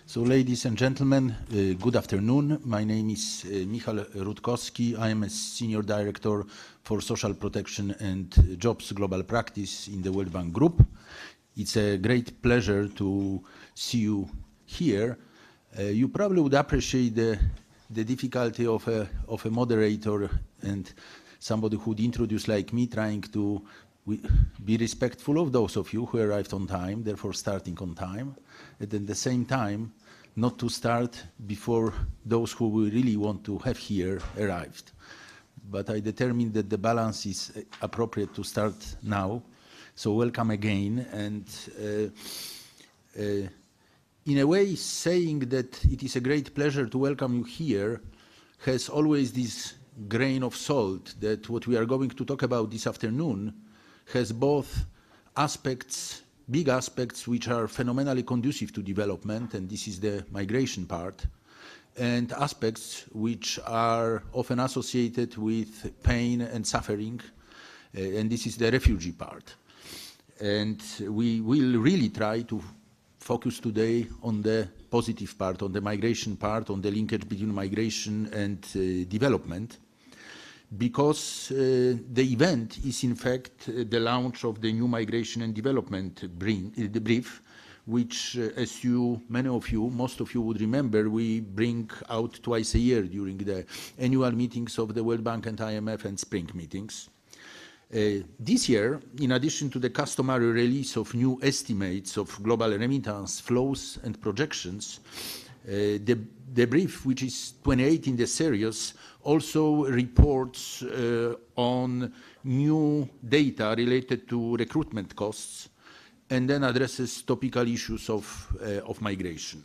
So, ladies and gentlemen, good afternoon. My name is Michał Rutkowski. I am a Senior Director for Social Protection and Jobs Global Practice in the World Bank Group. It's a great pleasure to see you here. You probably would appreciate the difficulty of a moderator and somebody who would introduce like me, trying to be respectful of those of you who arrived on time, therefore starting on time, and at the same time, not to start before those who we really want to have here arrived. But I determined that the balance is appropriate to start now. So welcome again. And in a way, saying that it is a great pleasure to welcome you here has always this grain of salt that what we are going to talk about this afternoon has both aspects, big aspects, which are phenomenally conducive to development, and this is the migration part, and aspects which are often associated with pain and suffering, and this is the refugee part. And we will really try to focus today on the positive part, on the migration part, on the linkage between migration and development, because the event is in fact the launch of the new Migration and Development brief, which, as many of you, most of you would remember, we bring out twice a year during the annual meetings of the World Bank and IMF and spring meetings. This year, in addition to the customary release of new estimates of global remittance flows and projections, the brief, which is 28 in the series, also reports on new data related to recruitment costs and then addresses topical issues of migration.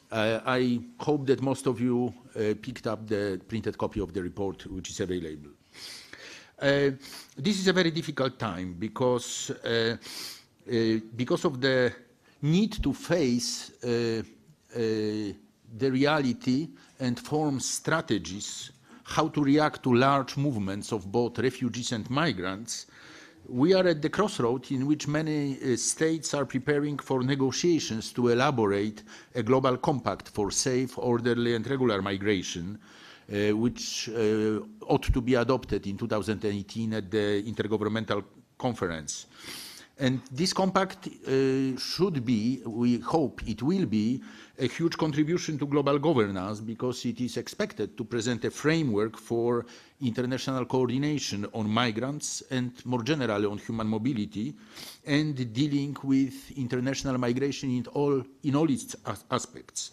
I hope that most of you picked up the printed copy of the report, which is available. This is a very difficult time because of the need to face the reality and form strategies how to react to large movements of both refugees and migrants. We are at the crossroad in which many states are preparing for negotiations to elaborate a global compact for safe, orderly and regular migration, which ought to be adopted in 2018 at the Intergovernmental Conference. And this compact should be, we hope it will be, a huge contribution to global governance because it is expected to present a framework for international coordination on migrants and more generally on human mobility and dealing with international migration in all its aspects.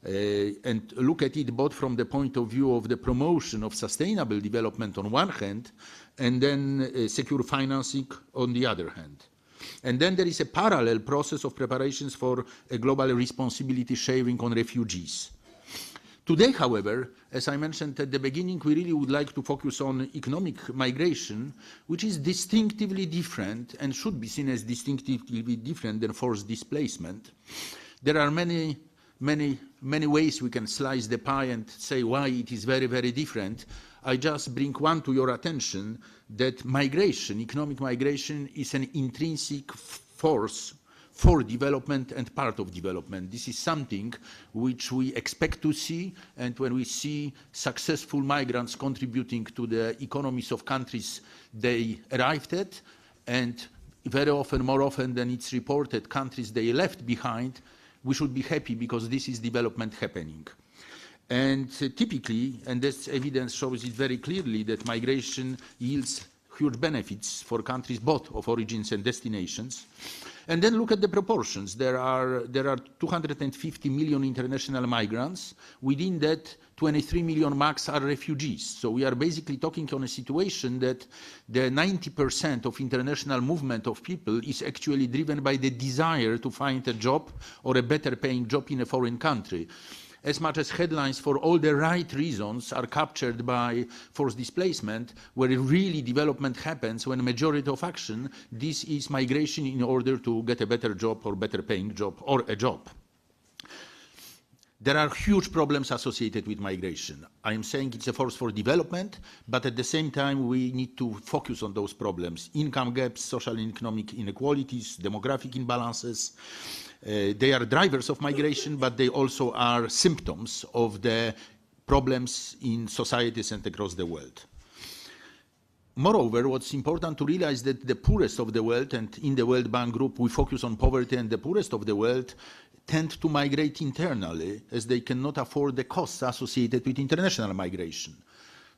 And look at it both from the point of view of the promotion of sustainable development on one hand, and then secure financing on the other hand. And then there is a parallel process of preparations for a global responsibility sharing on refugees. Today, however, as I mentioned at the beginning, we really would like to focus on economic migration, which is distinctively different and should be seen as distinctively different than forced displacement. There are many ways we can slice the pie and say why it is very, very different. I just bring one to your attention, that migration, economic migration, is an intrinsic force for development and part of development. This is something which we expect to see, and when we see successful migrants contributing to the economies of countries they arrived at, and very often, more often than it's reported, countries they left behind, we should be happy because this is development happening. And typically, and this evidence shows it very clearly, that migration yields huge benefits for countries both of origins and destinations. And then look at the proportions. There are 250 million international migrants. Within that, 23 million max are refugees. So we are basically talking on a situation that the 90% of international movement of people is actually driven by the desire to find a job or a better paying job in a foreign country. As much as headlines for all the right reasons are captured by forced displacement, where really development happens when a majority of action, this is migration in order to get a better job or better paying job or a job. There are huge problems associated with migration. I am saying it's a force for development, but at the same time, we need to focus on those problems. Income gaps, social and economic inequalities, demographic imbalances. They are drivers of migration, but they also are symptoms of the problems in societies and across the world. Moreover, what's important to realize that the poorest of the world, and in the World Bank Group we focus on poverty, and the poorest of the world tend to migrate internally as they cannot afford the costs associated with international migration.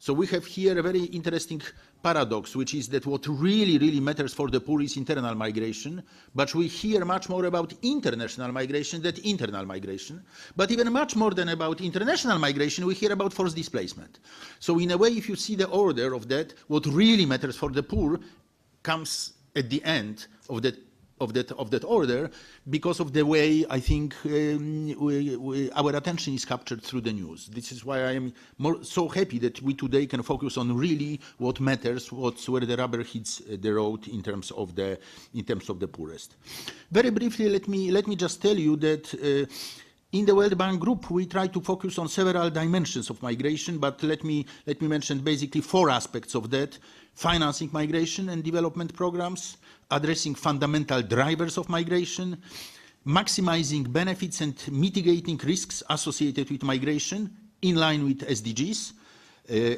So we have here a very interesting paradox, which is that what really matters for the poor is internal migration, but we hear much more about international migration than internal migration. But even much more than about international migration, we hear about forced displacement. So in a way, if you see the order of that, what really matters for the poor comes at the end of that order, because of the way I think our attention is captured through the news. This is why I am so happy that we today can focus on really what matters, where the rubber hits the road in terms of the poorest. Very briefly, let me just tell you that in the World Bank Group, we try to focus on several dimensions of migration, but let me mention basically 4 aspects of that: financing migration and development programs, addressing fundamental drivers of migration, maximizing benefits and mitigating risks associated with migration in line with SDGs,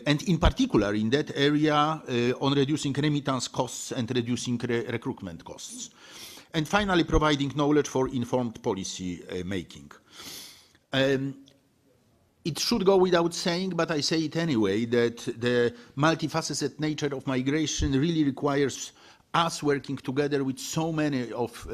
and in particular in that area on reducing remittance costs and reducing recruitment costs. And finally, providing knowledge for informed policy making. It should go without saying, but I say it anyway, that the multifaceted nature of migration really requires us working together with so many of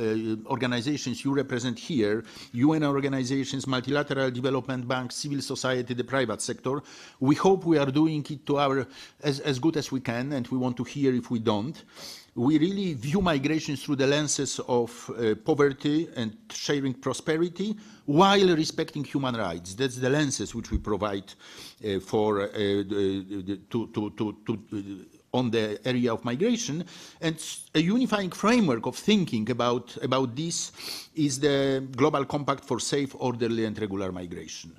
organizations you represent here, UN organizations, multilateral development banks, civil society, the private sector. We hope we are doing it to as good as we can, and we want to hear if we don't. We really view migration through the lenses of poverty and sharing prosperity while respecting human rights. That's the lenses which we provide on the area of migration, and a unifying framework of thinking about this is the Global Compact for Safe, Orderly and Regular Migration.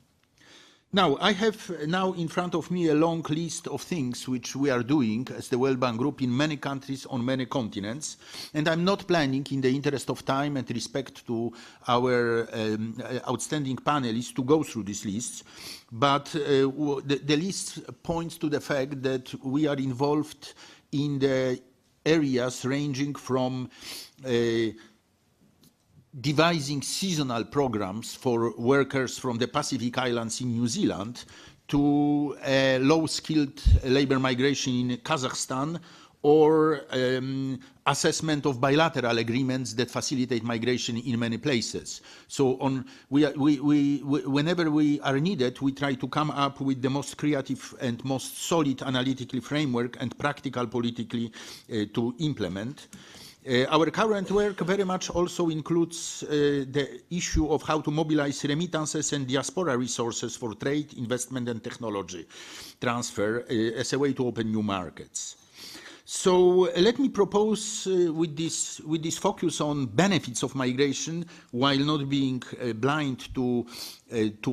Now, I have now in front of me a long list of things which we are doing as the World Bank Group in many countries on many continents, and I'm not planning, in the interest of time and respect to our outstanding panelists, to go through these lists, but the list points to the fact that we are involved in the areas ranging from devising seasonal programs for workers from the Pacific Islands in New Zealand to low-skilled labor migration in Kazakhstan, or assessment of bilateral agreements that facilitate migration in many places. So whenever we are needed, we try to come up with the most creative and most solid analytical framework and practical politically to implement. Our current work very much also includes the issue of how to mobilize remittances and diaspora resources for trade, investment and technology transfer as a way to open new markets. So let me propose with this focus on benefits of migration, while not being blind to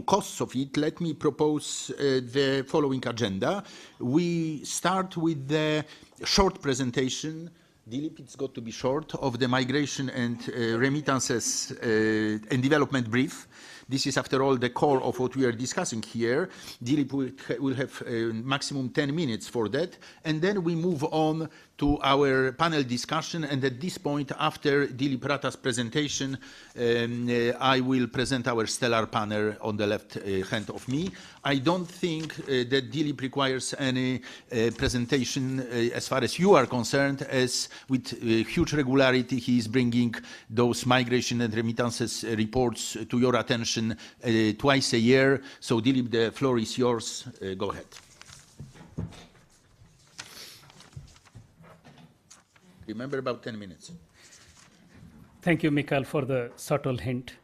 costs of it, let me propose the following agenda. We start with the short presentation. Dilip, it's got to be short, of the migration and remittances and development brief. This is, after all, the core of what we are discussing here. Dilip will have maximum 10 minutes for that. And then we move on to our panel discussion. And at this point, after Dilip Ratta's presentation, I will present our stellar panel on the left hand of me. I don't think that Dilip requires any presentation as far as you are concerned, as with huge regularity he is bringing those migration and remittances reports to your attention twice a year. So Dilip, the floor is yours. Go ahead. Remember, about 10 minutes. Thank you, Mikhail, for the subtle hint.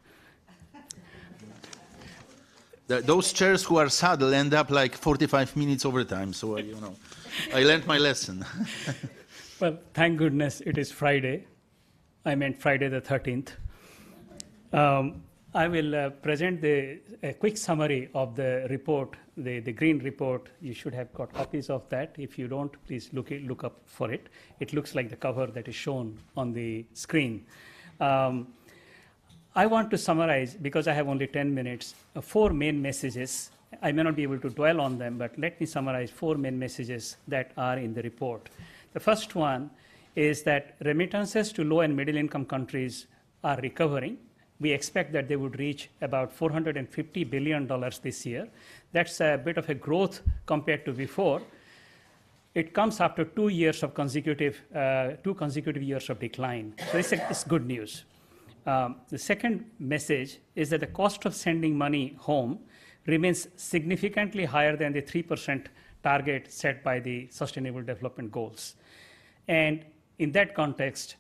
Those chairs who are saddle end up like 45 minutes overtime. So, you know, I learned my lesson. Well, thank goodness it is Friday. I meant Friday the 13th. I will present a quick summary of the report, the green report. You should have got copies of that. If you don't, please look up for it. It looks like the cover that is shown on the screen. I want to summarize, because I have only 10 minutes, 4 main messages. I may not be able to dwell on them, but let me summarize 4 main messages that are in the report. The first one is that remittances to low and middle income countries are recovering. We expect that they would reach about $450 billion this year. That's a bit of a growth compared to before. It comes after 2 consecutive years of decline. So it's good news. The second message is that the cost of sending money home remains significantly higher than the 3% target set by the Sustainable Development Goals. And in that context,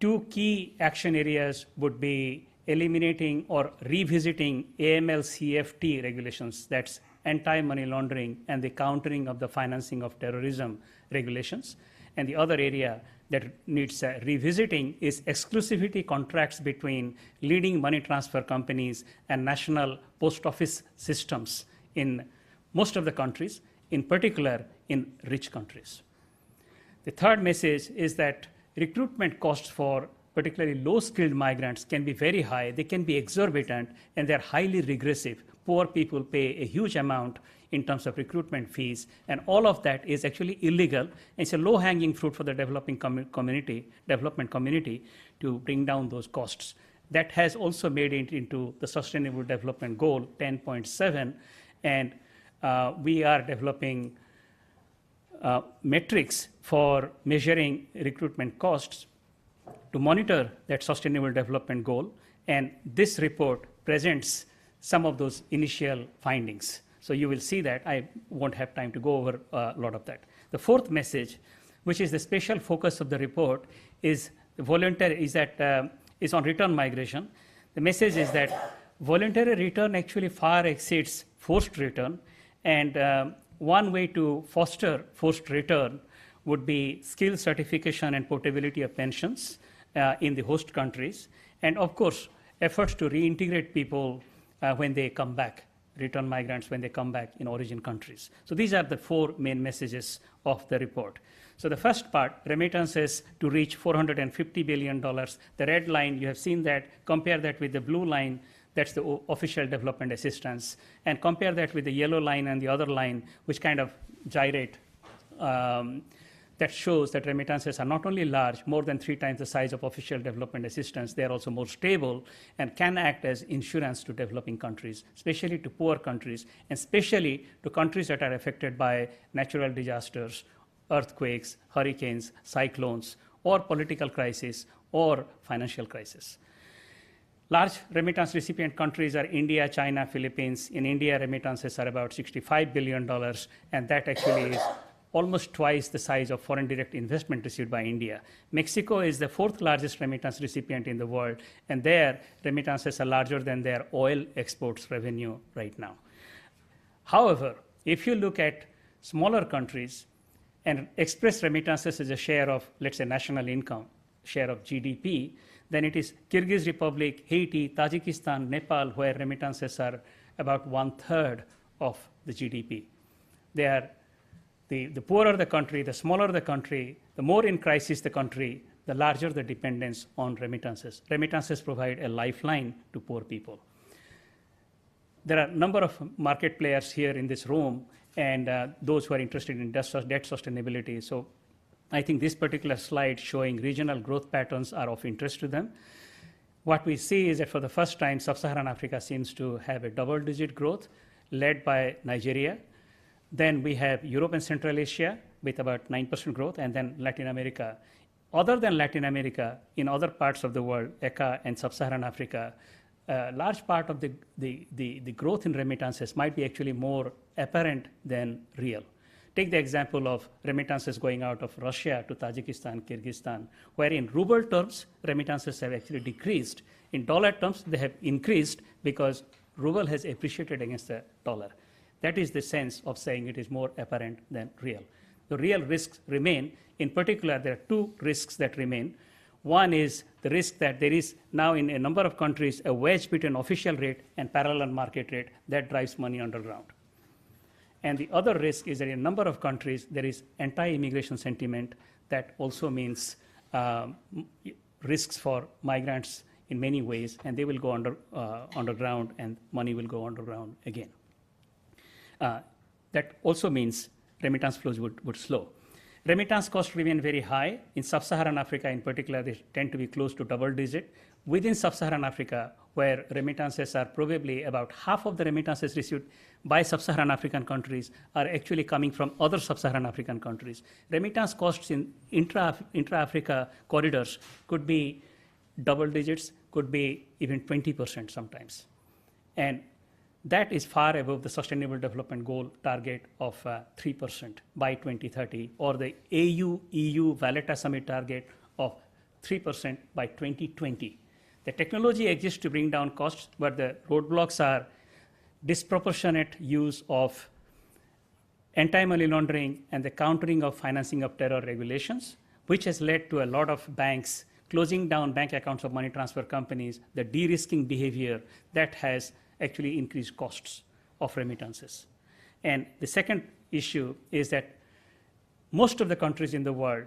2 key action areas would be eliminating or revisiting AML-CFT regulations, that's anti-money laundering and the countering of the financing of terrorism regulations. And the other area that needs revisiting is exclusivity contracts between leading money transfer companies and national post office systems in most of the countries, in particular in rich countries. The third message is that recruitment costs for particularly low-skilled migrants can be very high, they can be exorbitant, and they're highly regressive. Poor people pay a huge amount in terms of recruitment fees, and all of that is actually illegal. It's a low-hanging fruit for the development community to bring down those costs. That has also made it into the Sustainable Development Goal 10.7, and we are developing metrics for measuring recruitment costs to monitor that Sustainable Development Goal, and this report presents some of those initial findings. So you will see that. I won't have time to go over a lot of that. The fourth message, which is the special focus of the report, is on return migration. The message is that voluntary return actually far exceeds forced return, and one way to foster forced return would be skill certification and portability of pensions in the host countries, and of course, efforts to reintegrate people when they come back, return migrants when they come back in origin countries. So these are the 4 main messages of the report. So the first part, remittances to reach $450 billion. The red line, you have seen that, compare that with the blue line, that's the official development assistance, and compare that with the yellow line and the other line, which kind of gyrate. That shows that remittances are not only large, more than 3 times the size of official development assistance, they are also more stable and can act as insurance to developing countries, especially to poor countries, and especially to countries that are affected by natural disasters, earthquakes, hurricanes, cyclones, or political crisis, or financial crisis. Large remittance recipient countries are India, China, Philippines. In India, remittances are about $65 billion, and that actually is almost twice the size of foreign direct investment received by India. Mexico is the 4th largest remittance recipient in the world, and their remittances are larger than their oil exports revenue right now. However, if you look at smaller countries and express remittances as a share of, let's say, national income, share of GDP, then it is Kyrgyz Republic, Haiti, Tajikistan, Nepal, where remittances are about 1/3 of the GDP. They are the poorer the country, the smaller the country, the more in crisis the country, the larger the dependence on remittances. Remittances provide a lifeline to poor people. There are a number of market players here in this room, and those who are interested in debt sustainability. So I think this particular slide showing regional growth patterns are of interest to them. What we see is that for the first time, Sub-Saharan Africa seems to have a double-digit growth led by Nigeria. Then we have Europe and Central Asia with about 9% growth, and then Latin America. Other than Latin America, in other parts of the world, ECA and Sub-Saharan Africa, a large part of the growth in remittances might be actually more apparent than real. Take the example of remittances going out of Russia to Tajikistan, Kyrgyzstan, where in ruble terms, remittances have actually decreased. In dollar terms, they have increased because ruble has appreciated against the dollar. That is the sense of saying it is more apparent than real. The real risks remain. In particular, there are 2 risks that remain. One is the risk that there is now in a number of countries a wedge between official rate and parallel market rate that drives money underground. And the other risk is that in a number of countries there is anti-immigration sentiment that also means risks for migrants in many ways, and they will go underground and money will go underground again. That also means remittance flows would slow. Remittance costs remain very high. In sub-Saharan Africa in particular, they tend to be close to double digit. Within sub-Saharan Africa, where remittances are probably about half of the remittances received by sub-Saharan African countries are actually coming from other sub-Saharan African countries. Remittance costs in intra-Africa corridors could be double digits, could be even 20% sometimes. And that is far above the Sustainable Development Goal target of 3% by 2030, or the AU-EU Valletta Summit target of 3% by 2020. The technology exists to bring down costs, but the roadblocks are disproportionate use of anti-money laundering and the countering of financing of terror regulations, which has led to a lot of banks closing down bank accounts of money transfer companies, the de-risking behavior that has actually increased costs of remittances. And the second issue is that most of the countries in the world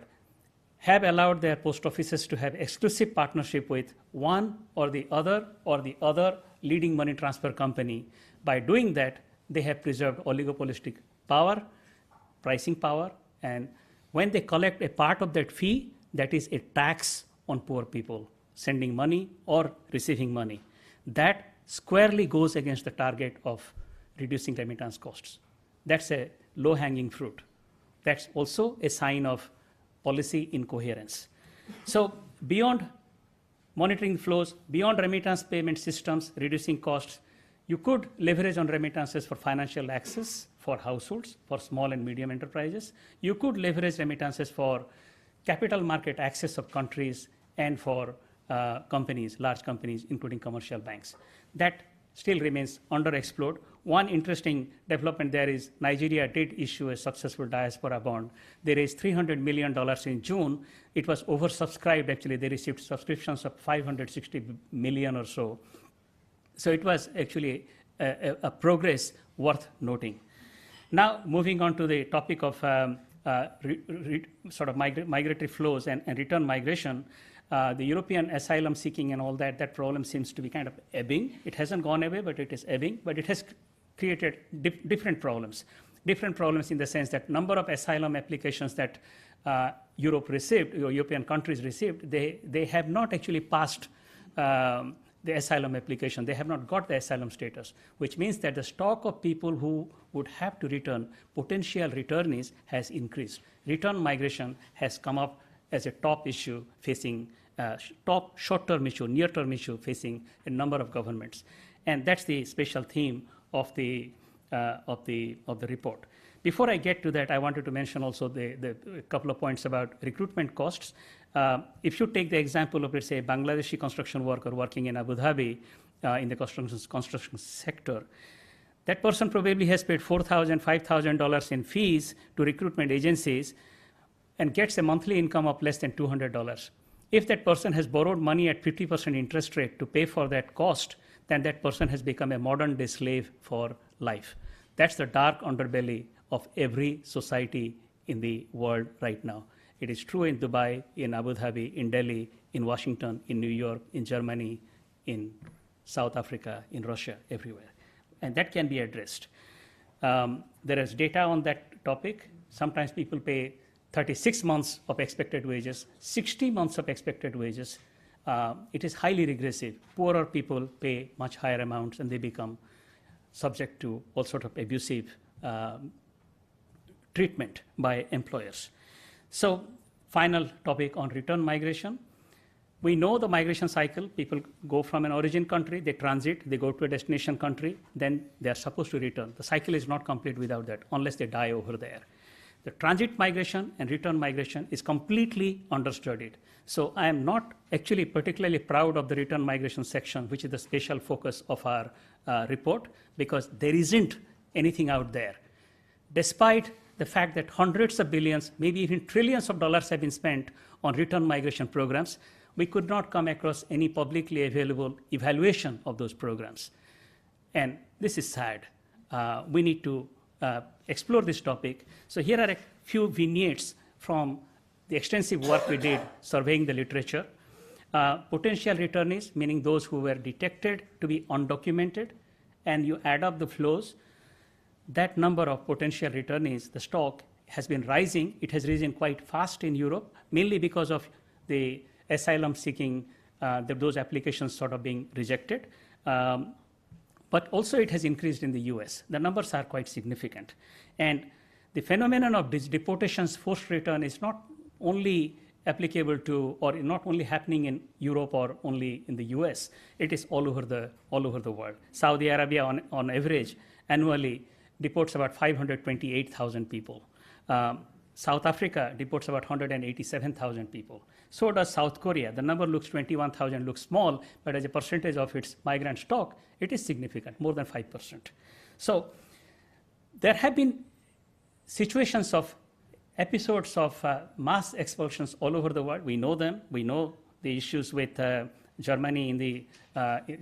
have allowed their post offices to have exclusive partnership with one or the other leading money transfer company. By doing that, they have preserved oligopolistic power, pricing power, and when they collect a part of that fee, that is a tax on poor people, sending money or receiving money. That squarely goes against the target of reducing remittance costs. That's a low-hanging fruit. That's also a sign of policy incoherence. So beyond monitoring flows, beyond remittance payment systems, reducing costs, you could leverage on remittances for financial access for households, for small and medium enterprises. You could leverage remittances for capital market access of countries and for companies, large companies, including commercial banks. That still remains underexplored. One interesting development there is Nigeria did issue a successful diaspora bond. They raised $300 million in June. It was oversubscribed, actually. They received subscriptions of 560 million or so. So it was actually a progress worth noting. Now, moving on to the topic of sort of migratory flows and return migration, the European asylum seeking and all that problem seems to be kind of ebbing. It hasn't gone away, but it is ebbing, but it has created different problems. Different problems in the sense that number of asylum applications that Europe received, European countries received, they have not actually passed the asylum application. They have not got the asylum status, which means that the stock of people who would have to return, potential returnees, has increased. Return migration has come up as a top issue facing, top short-term issue, near-term issue facing a number of governments. And that's the special theme of the report. Before I get to that, I wanted to mention also the couple of points about recruitment costs. If you take the example of, let's say, a Bangladeshi construction worker working in Abu Dhabi in the construction sector, that person probably has paid $4,000, $5,000 in fees to recruitment agencies and gets a monthly income of less than $200. If that person has borrowed money at 50% interest rate to pay for that cost, then that person has become a modern-day slave for life. That's the dark underbelly of every society in the world right now. It is true in Dubai, in Abu Dhabi, in Delhi, in Washington, in New York, in Germany, in South Africa, in Russia, everywhere. And that can be addressed. There is data on that topic. Sometimes people pay 36 months of expected wages, 60 months of expected wages. It is highly regressive. Poorer people pay much higher amounts and they become subject to all sorts of abusive treatment by employers. So, final topic on return migration. We know the migration cycle. People go from an origin country, they transit, they go to a destination country, then they are supposed to return. The cycle is not complete without that, unless they die over there. The transit migration and return migration is completely understudied. So I am not actually particularly proud of the return migration section, which is the special focus of our report, because there isn't anything out there. Despite the fact that hundreds of billions, maybe even trillions of dollars have been spent on return migration programs, we could not come across any publicly available evaluation of those programs. And this is sad. We need to explore this topic. So here are a few vignettes from the extensive work we did surveying the literature. Potential returnees, meaning those who were detected to be undocumented, and you add up the flows, that number of potential returnees, the stock has been rising. It has risen quite fast in Europe, mainly because of the asylum seeking, those applications sort of being rejected. But also it has increased in the US. The numbers are quite significant. And the phenomenon of deportations, forced return is not only applicable to, or not only happening in Europe or only in the US, it is all over the world. Saudi Arabia on average annually deports about 528,000 people. South Africa deports about 187,000 people. So does South Korea. The number looks 21,000, looks small, but as a percentage of its migrant stock, it is significant, more than 5%. So there have been situations of episodes of mass expulsions all over the world. We know them. We know the issues with Germany in the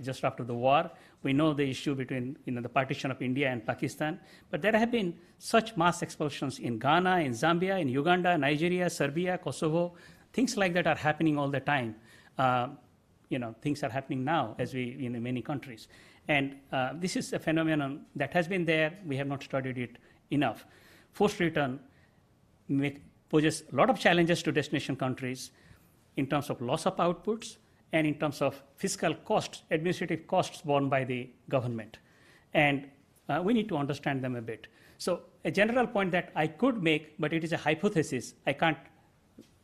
just after the war. We know the issue between the partition of India and Pakistan. But there have been such mass expulsions in Ghana, in Zambia, in Uganda, Nigeria, Serbia, Kosovo. Things like that are happening all the time. Things are happening now as we in many countries. And this is a phenomenon that has been there. We have not studied it enough. Forced return poses a lot of challenges to destination countries in terms of loss of outputs and in terms of fiscal costs, administrative costs borne by the government. And we need to understand them a bit. So a general point that I could make, but it is a hypothesis, I can't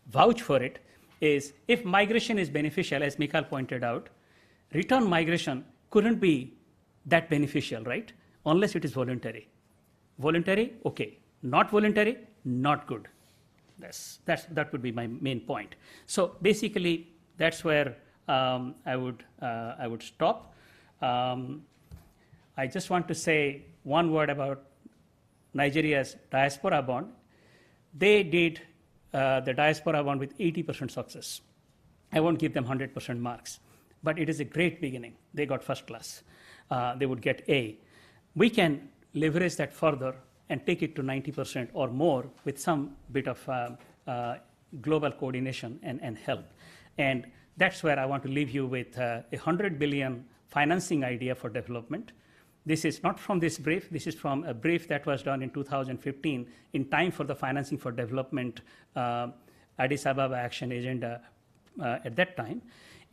vouch for it, is if migration is beneficial, as Mikhail pointed out, return migration couldn't be that beneficial, right? Unless it is voluntary. Voluntary, okay. Not voluntary, not good. That would be my main point. So basically, that's where I would stop. I just want to say one word about Nigeria's diaspora bond. They did the diaspora bond with 80% success. I won't give them 100% marks, but it is a great beginning. They got first class. They would get A. We can leverage that further and take it to 90% or more with some bit of global coordination and help. And that's where I want to leave you with a 100 billion financing idea for development. This is not from this brief. This is from a brief that was done in 2015 in time for the financing for development Addis Ababa Action Agenda at that time.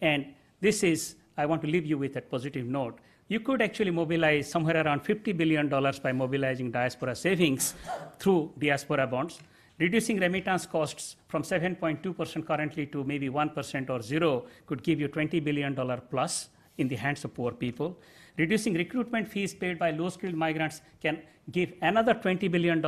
And this is, I want to leave you with a positive note. You could actually mobilize somewhere around $50 billion by mobilizing diaspora savings through diaspora bonds, reducing remittance costs from 7.2% currently to maybe 1% or 0 could give you $20 billion plus in the hands of poor people. Reducing recruitment fees paid by low-skilled migrants can give another $20 billion.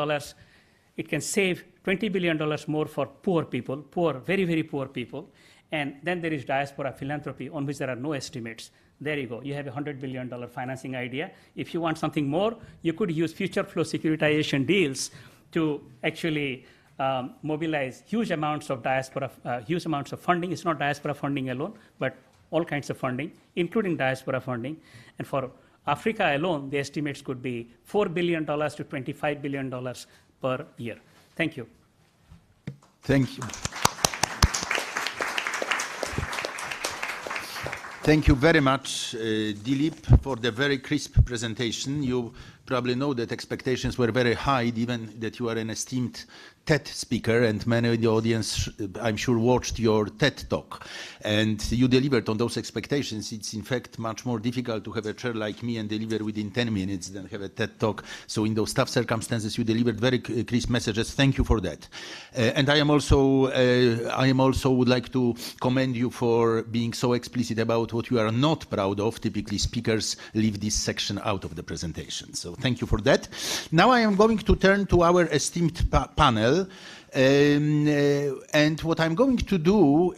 It can save $20 billion more for poor people, poor, very, very poor people. And then there is diaspora philanthropy on which there are no estimates. There you go. You have a $100 billion financing idea. If you want something more, you could use future flow securitization deals to actually mobilize huge amounts of diaspora, huge amounts of funding. It's not diaspora funding alone, but all kinds of funding, including diaspora funding. And for Africa alone, the estimates could be $4 billion to $25 billion per year. Thank you. Thank you. Thank you very much, Dilip, for the very crisp presentation. You probably know that expectations were very high, given that you are an esteemed TED speaker, and many in the audience, I'm sure, watched your TED talk. And you delivered on those expectations. It's, in fact, much more difficult to have a chair like me and deliver within 10 minutes than have a TED talk. So in those tough circumstances, you delivered very crisp messages. Thank you for that. And I am also would like to commend you for being so explicit about what you are not proud of. Typically, speakers leave this section out of the presentation. So thank you for that. Now I am going to turn to our esteemed panel. And what I'm going to do,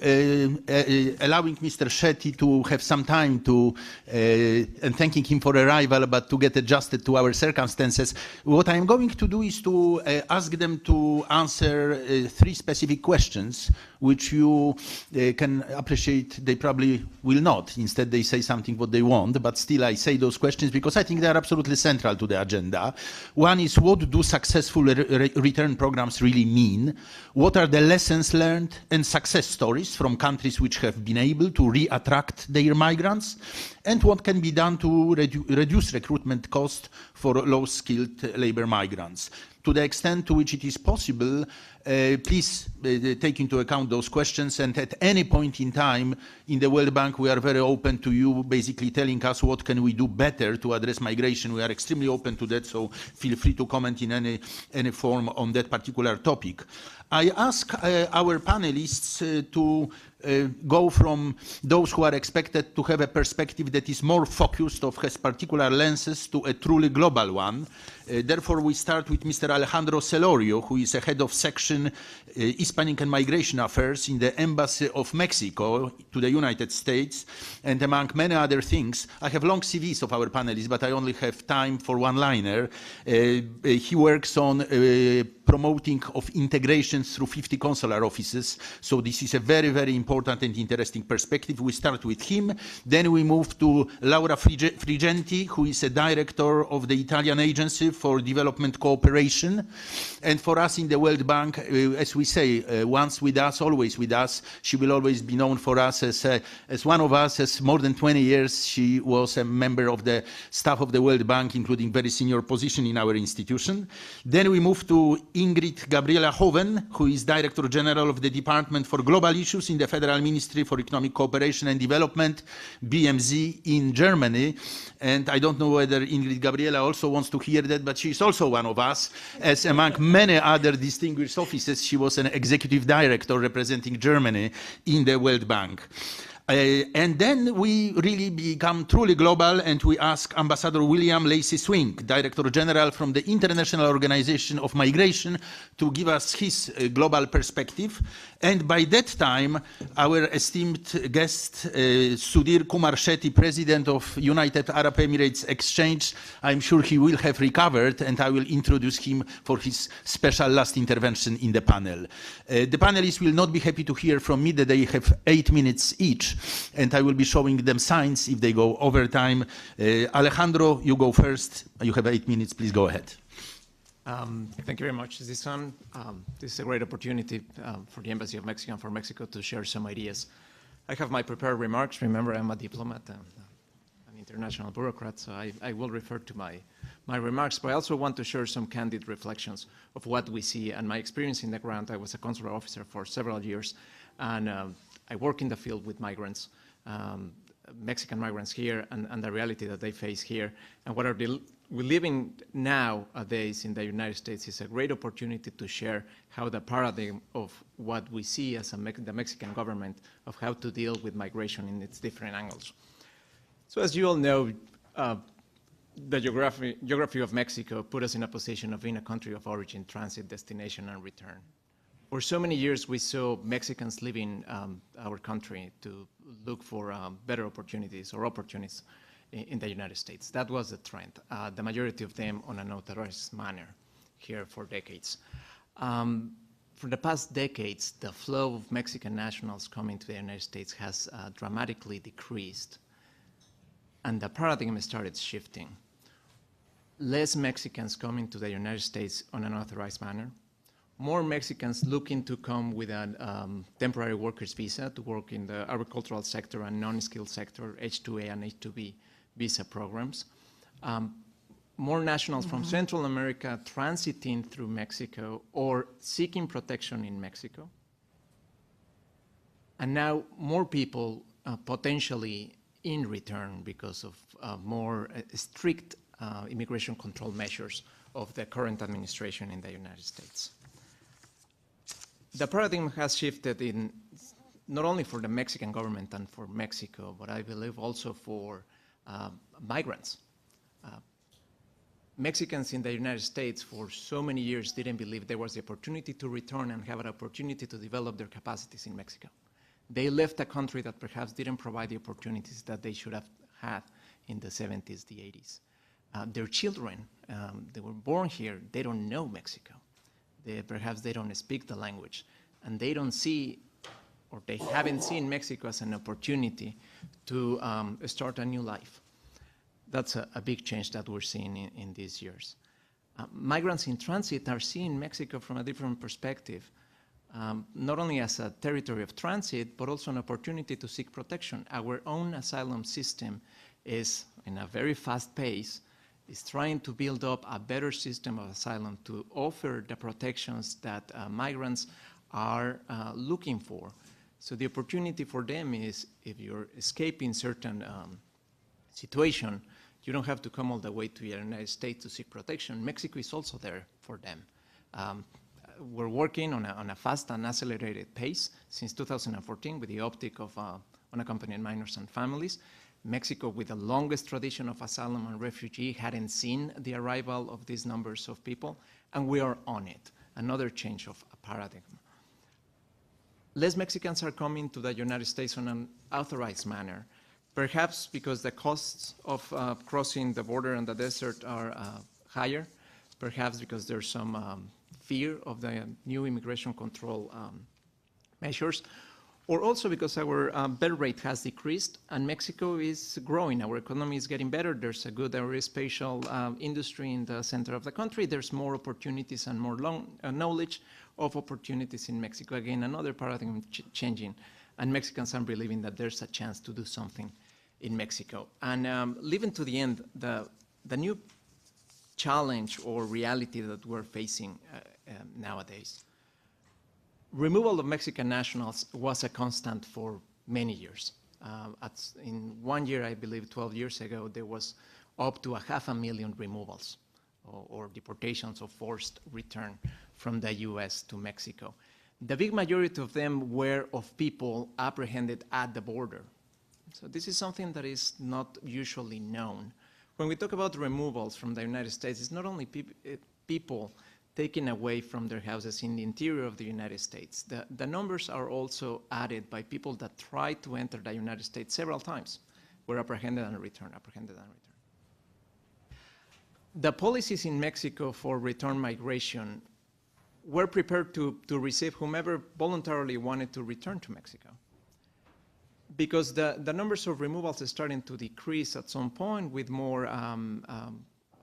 allowing Mr. Shetty to have some time to, and thanking him for arrival, but to get adjusted to our circumstances, what I'm going to do is to ask them to answer 3 specific questions, which you can appreciate they probably will not. Instead, they say something what they want, but still I say those questions because I think they are absolutely central to the agenda. One is, what do successful return programs really mean? What are the lessons learned and success stories from countries which have been able to re-attract their migrants? And what can be done to reduce recruitment cost for low-skilled labor migrants? To the extent to which it is possible, please take into account those questions, and at any point in time in the World Bank we are very open to you basically telling us what can we do better to address migration. We are extremely open to that, so feel free to comment in any form on that particular topic. I ask our panelists to go from those who are expected to have a perspective that is more focused, or has particular lenses, to a truly global one. Therefore, we start with Mr. Alejandro Celorio, who is a head of section Hispanic and Migration Affairs in the Embassy of Mexico to the United States. And among many other things, I have long CVs of our panelists, but I only have time for one-liner. He works on promoting of integrations through 50 consular offices. So this is a very, very important and interesting perspective. We start with him. Then we move to Laura Frigenti, who is a director of the Italian Agency for Development Cooperation. And for us in the World Bank, as we say, once with us, always with us. She will always be known for us as one of us. As more than 20 years, she was a member of the staff of the World Bank, including very senior position in our institution. Then we move to Ingrid Gabriela Joven, who is Director General of the Department for Global Issues in the Federal Ministry for Economic Cooperation and Development, BMZ, in Germany. And I don't know whether Ingrid Gabriela also wants to hear that, but she is also one of us. As among many other distinguished offices, she was an executive director representing Germany in the World Bank. And then we really become truly global, and we ask Ambassador William Lacey Swing, Director General from the International Organization of Migration, to give us his global perspective. And by that time, our esteemed guest, Sudhir Kumar Shetty, President of United Arab Emirates Exchange, I'm sure he will have recovered, and I will introduce him for his special last intervention in the panel. The panelists will not be happy to hear from me that they have 8 minutes each, and I will be showing them signs if they go over time. Alejandro, you go first. You have 8 minutes. Please go ahead. Thank you very much, Zizan. This is a great opportunity for the Embassy of Mexico and for Mexico to share some ideas. I have my prepared remarks. Remember, I'm a diplomat, an international bureaucrat, so I will refer to my remarks, but I also want to share some candid reflections of what we see and my experience in the ground. I was a consular officer for several years, and I work in the field with migrants, Mexican migrants here, and the reality that they face here, and what are we're living nowadays in the United States is a great opportunity to share how the paradigm of what we see as the Mexican government of how to deal with migration in its different angles. So as you all know, the geography of Mexico put us in a position of being a country of origin, transit, destination, and return. For so many years, we saw Mexicans leaving our country to look for better opportunities or opportunities in the United States. That was the trend. The majority of them on an authorized manner here for decades. For the past decades, the flow of Mexican nationals coming to the United States has dramatically decreased, and the paradigm started shifting. Less Mexicans coming to the United States on an authorized manner, more Mexicans looking to come with a temporary workers visa to work in the agricultural sector and non-skilled sector, H-2A and H-2B visa programs. More nationals from Central America transiting through Mexico or seeking protection in Mexico. And now more people potentially in return because of more strict immigration control measures of the current administration in the United States. The paradigm has shifted in not only for the Mexican government and for Mexico, but I believe also for migrants. Mexicans in the United States for so many years didn't believe there was the opportunity to return and have an opportunity to develop their capacities in Mexico. They left a country that perhaps didn't provide the opportunities that they should have had in the 70s, the 80s. Their children, they were born here, they don't know Mexico. Perhaps they don't speak the language, and they don't see, or they haven't seen Mexico as an opportunity to start a new life. That's a big change that we're seeing in these years. Migrants in transit are seeing Mexico from a different perspective, not only as a territory of transit, but also an opportunity to seek protection. Our own asylum system is, in a very fast pace, is trying to build up a better system of asylum to offer the protections that migrants are looking for. So the opportunity for them is, if you're escaping certain situation, you don't have to come all the way to the United States to seek protection. Mexico is also there for them. We're working on a fast and accelerated pace since 2014 with the optic of unaccompanied minors and families. Mexico, with the longest tradition of asylum and refugee, hadn't seen the arrival of these numbers of people, and we are on it. Another change of a paradigm. Less Mexicans are coming to the United States on an authorized manner, perhaps because the costs of crossing the border and the desert are higher, perhaps because there's some fear of the new immigration control measures, or also because our birth rate has decreased and Mexico is growing. Our economy is getting better. There's a good aerospatial industry in the center of the country. There's more opportunities and more knowledge of opportunities in Mexico. Again, another paradigm changing, and Mexicans are believing that there's a chance to do something in Mexico. And living to the end, the new challenge or reality that we're facing nowadays. Removal of Mexican nationals was a constant for many years. In 1 year, I believe 12 years ago, there was up to 500,000 removals or deportations or forced return from the US to Mexico. The big majority of them were of people apprehended at the border. So this is something that is not usually known. When we talk about removals from the United States, it's not only people taken away from their houses in the interior of the United States. The numbers are also added by people that tried to enter the United States several times, were apprehended and returned, apprehended and returned. The policies in Mexico for return migration were prepared to receive whomever voluntarily wanted to return to Mexico. Because the numbers of removals are starting to decrease at some point with more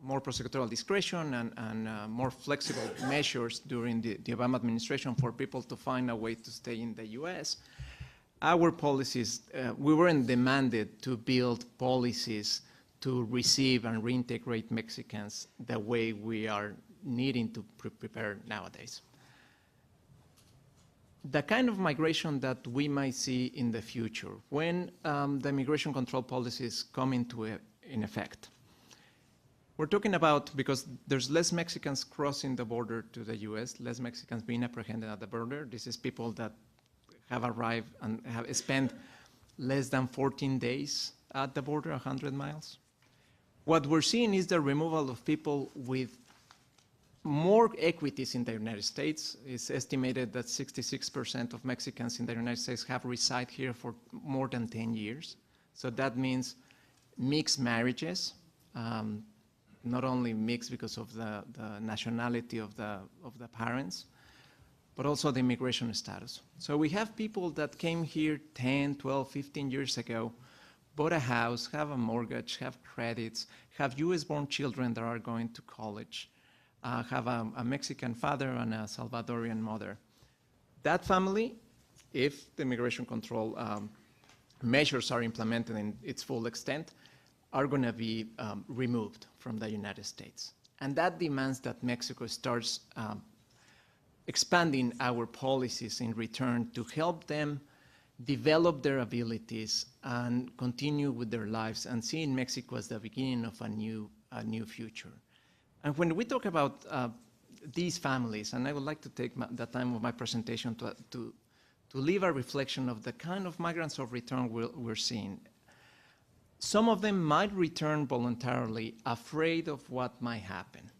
prosecutorial discretion and more flexible measures during the Obama administration for people to find a way to stay in the US. Our policies, we weren't demanded to build policies to receive and reintegrate Mexicans the way we are needing to prepare nowadays. The kind of migration that we might see in the future when the immigration control policies come in effect. We're talking about, because there's less Mexicans crossing the border to the US, less Mexicans being apprehended at the border. This is people that have arrived and have spent less than 14 days at the border, 100 miles. What we're seeing is the removal of people with more equities in the United States. It's estimated that 66% of Mexicans in the United States have resided here for more than 10 years. So that means mixed marriages, not only mixed because of the nationality of the parents, but also the immigration status. So we have people that came here 10, 12, 15 years ago, bought a house, have a mortgage, have credits, have US-born children that are going to college, have a Mexican father and a Salvadorian mother. That family, if the immigration control measures are implemented in its full extent, are going to be removed from the United States. And that demands that Mexico starts expanding our policies in return to help them develop their abilities and continue with their lives and seeing Mexico as the beginning of a new future. And when we talk about these families, and I would like to take the time of my presentation to leave a reflection of the kind of migrants of return we're seeing. Some of them might return voluntarily, afraid of what might happen.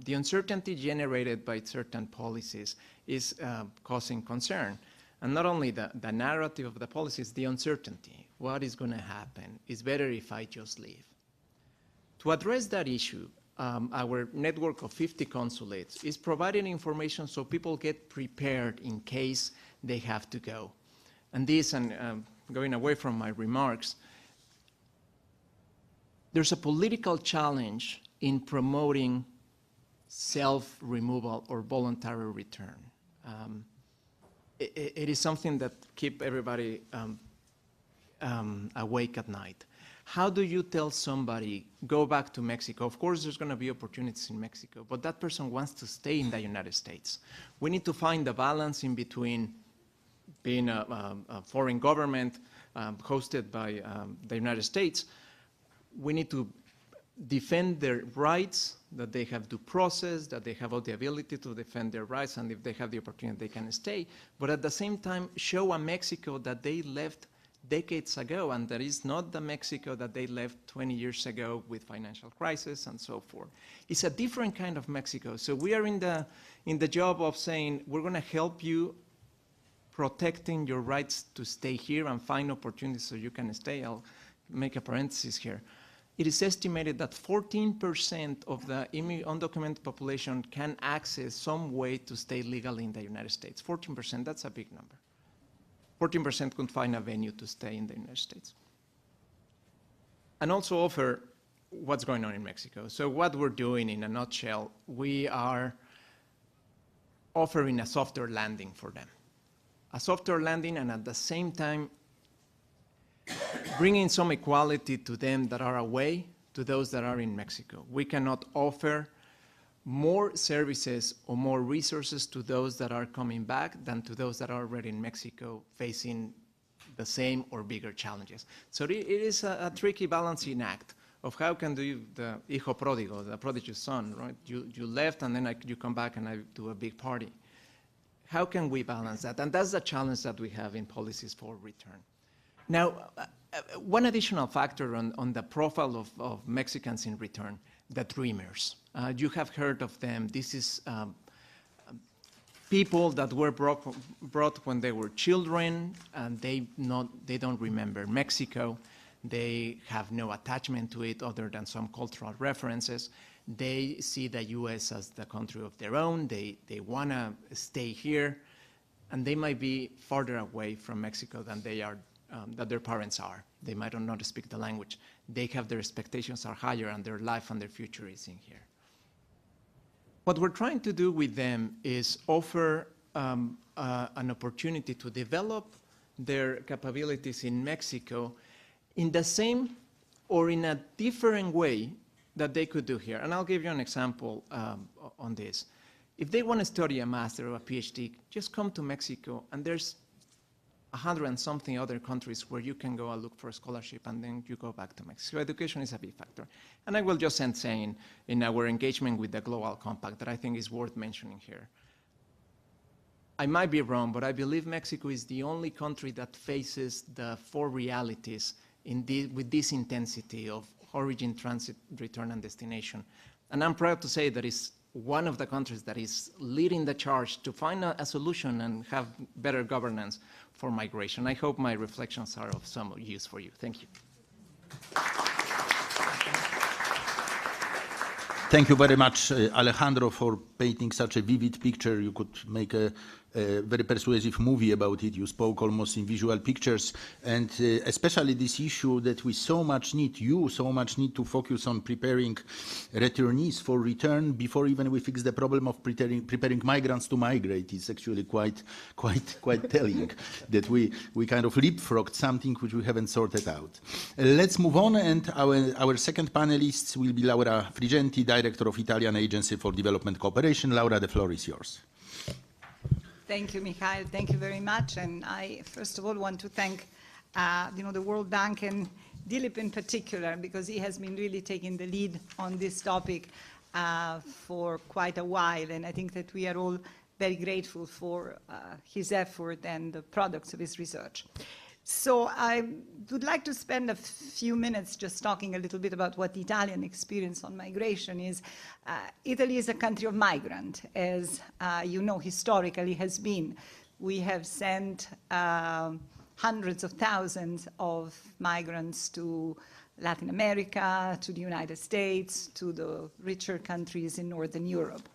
The uncertainty generated by certain policies is causing concern. And not only the narrative of the policies, the uncertainty. What is going to happen? It's better if I just leave. To address that issue, our network of 50 consulates is providing information so people get prepared in case they have to go. And this, and going away from my remarks, there's a political challenge in promoting self-removal or voluntary return. It is something that keeps everybody awake at night. How do you tell somebody, go back to Mexico? Of course, there's going to be opportunities in Mexico, but that person wants to stay in the United States. We need to find the balance in between being a foreign government hosted by the United States. We need to defend their rights, that they have due process, that they have all the ability to defend their rights, and if they have the opportunity, they can stay. But at the same time, show a Mexico that they left decades ago, and that is not the Mexico that they left 20 years ago with financial crisis and so forth. It's a different kind of Mexico. So we are in the job of saying, we're going to help you protecting your rights to stay here and find opportunities so you can stay. I'll make a parenthesis here. It is estimated that 14% of the undocumented population can access some way to stay legally in the United States. 14%, that's a big number. 14% could find a venue to stay in the United States. And also offer what's going on in Mexico. So what we're doing in a nutshell, we are offering a softer landing for them. A softer landing, and at the same time, bringing some equality to them that are away to those that are in Mexico. We cannot offer more services or more resources to those that are coming back than to those that are already in Mexico facing the same or bigger challenges. So it is a tricky balancing act of how can do the hijo pródigo, the prodigal son, right? You left and then you come back and I do a big party. How can we balance that? And that's the challenge that we have in policies for return. Now, one additional factor on the profile of Mexicans in return, the dreamers. You have heard of them. This is people that were brought when they were children, and they don't remember Mexico. They have no attachment to it other than some cultural references. They see the U.S. as the country of their own. They want to stay here, and they might be farther away from Mexico than they are, that their parents are. They might not speak the language. They have their expectations are higher, and their life and their future is in here. What we're trying to do with them is offer an opportunity to develop their capabilities in Mexico in the same or in a different way that they could do here. And I'll give you an example on this. If they want to study a master or a PhD, just come to Mexico, and there's 100 and something other countries where you can go and look for a scholarship, and then you go back to Mexico. Education is a big factor. And I will just end saying, in our engagement with the Global Compact, that I think is worth mentioning here. I might be wrong, but I believe Mexico is the only country that faces the four realities with this intensity of origin, transit, return, and destination. And I'm proud to say that it's one of the countries that is leading the charge to find a solution and have better governance for migration. I hope my reflections are of some use for you. Thank you. Thank you very much, Alejandro, for painting such a vivid picture. You could make a very persuasive movie about it. You spoke almost in visual pictures, and especially this issue that we so much need to focus on preparing returnees for return before even we fix the problem of preparing migrants to migrate. It's actually quite telling that we kind of leapfrogged something which we haven't sorted out. Let's move on, and our second panelist will be Laura Frigenti, Director of Italian Agency for Development Cooperation. Laura, the floor is yours. Thank you, Mikhail. Thank you very much. And I, first of all, want to thank the World Bank and Dilip in particular, because he has been really taking the lead on this topic for quite a while. And I think that we are all very grateful for his effort and the products of his research. So I would like to spend a few minutes just talking a little bit about what the Italian experience on migration is. Italy is a country of migrants, as you know, historically has been. We have sent hundreds of thousands of migrants to Latin America, to the United States, to the richer countries in Northern Europe.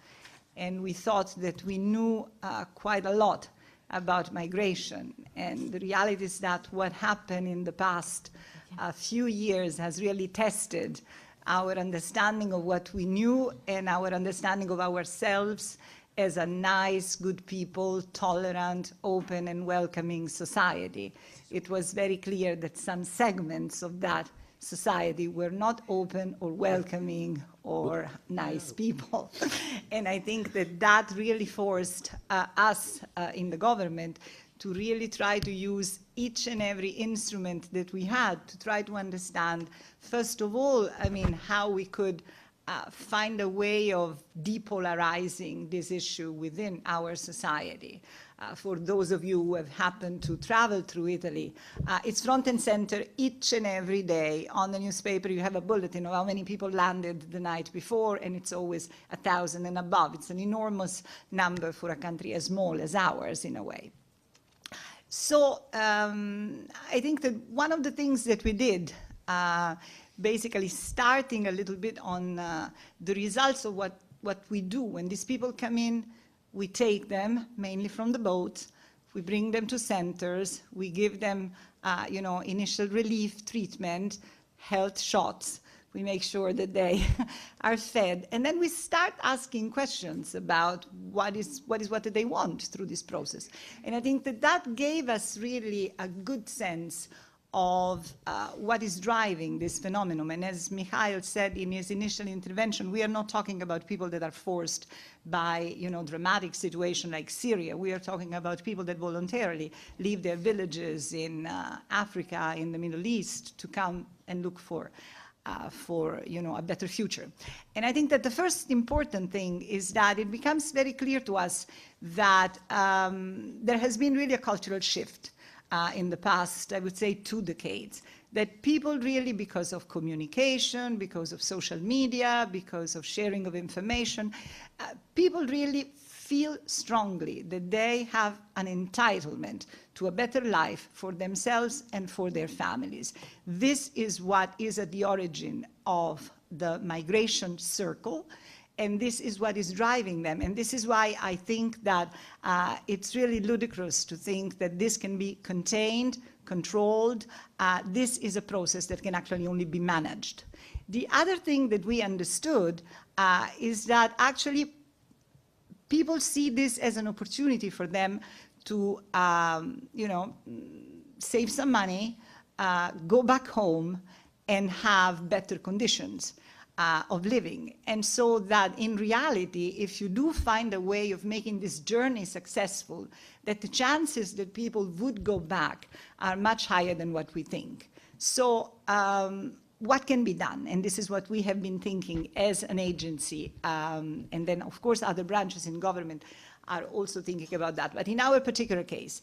And we thought that we knew quite a lot about migration. And the reality is that what happened in the past few years has really tested our understanding of what we knew and our understanding of ourselves as a nice, good people, tolerant, open, and welcoming society. It was very clear that some segments of that society were not open or welcoming or nice people. And I think that that really forced us in the government to really try to use each and every instrument that we had to try to understand, first of all, I mean, how we could find a way of depolarizing this issue within our society. For those of you who have happened to travel through Italy, it's front and center each and every day. On the newspaper, you have a bulletin of how many people landed the night before, and it's always 1,000 and above. It's an enormous number for a country as small as ours, in a way. So I think that one of the things that we did, basically starting a little bit on the results of what we do when these people come in, we take them mainly from the boat, we bring them to centers, we give them initial relief treatment, health shots, we make sure that they are fed, and then we start asking questions about what do they want through this process. And I think that that gave us really a good sense of what is driving this phenomenon. And as Mikhail said in his initial intervention, we are not talking about people that are forced by dramatic situation like Syria. We are talking about people that voluntarily leave their villages in Africa, in the Middle East, to come and look for a better future. And I think that the first important thing is that it becomes very clear to us that there has been really a cultural shift in the past, I would say, 2 decades, that people really, because of communication, because of social media, because of sharing of information, people really feel strongly that they have an entitlement to a better life for themselves and for their families. This is what is at the origin of the migration circle, and this is what is driving them. And this is why I think that it's really ludicrous to think that this can be contained, controlled. This is a process that can actually only be managed. The other thing that we understood is that actually people see this as an opportunity for them to, save some money, go back home, and have better conditions of living. And so that in reality, if you do find a way of making this journey successful, that the chances that people would go back are much higher than what we think. So what can be done? And this is what we have been thinking as an agency. And then, of course, other branches in government are also thinking about that. But in our particular case,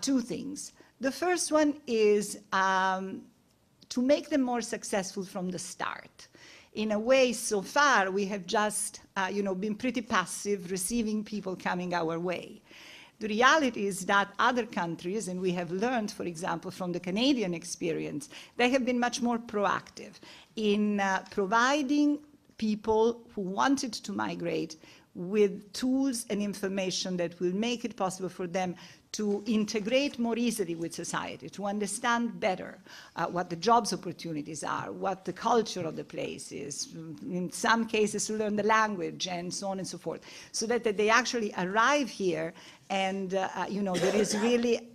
2 things. The first one is to make them more successful from the start. In a way, so far, we have just been pretty passive, receiving people coming our way. The reality is that other countries, and we have learned, for example, from the Canadian experience, they have been much more proactive in providing people who wanted to migrate with tools and information that will make it possible for them to integrate more easily with society, to understand better what the jobs opportunities are, what the culture of the place is, in some cases to learn the language, and so on and so forth, so that they actually arrive here and there is really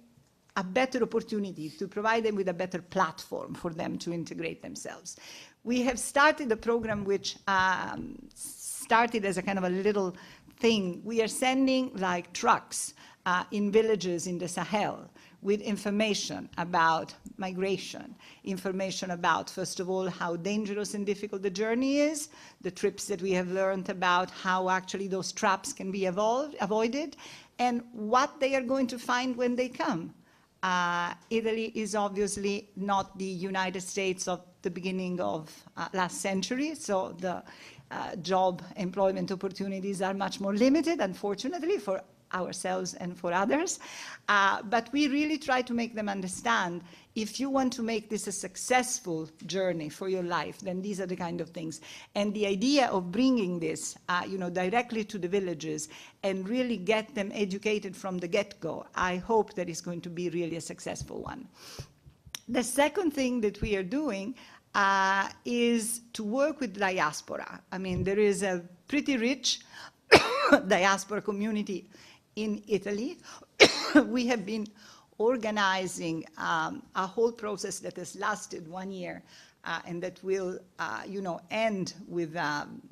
a better opportunity to provide them with a better platform for them to integrate themselves. We have started a program which started as a kind of a little thing. We are sending like trucks in villages in the Sahel with information about migration, information about, first of all, how dangerous and difficult the journey is, the trips that we have learned about how actually those traps can be avoided, and what they are going to find when they come. Italy is obviously not the United States of the beginning of last century, so the job employment opportunities are much more limited, unfortunately, for ourselves and for others. But we really try to make them understand, if you want to make this a successful journey for your life, then these are the kind of things. And the idea of bringing this directly to the villages and really get them educated from the get-go, I hope that is going to be really a successful one. The second thing that we are doing is to work with diaspora. I mean, there is a pretty rich diaspora community in Italy. We have been organizing a whole process that has lasted 1 year and that will end with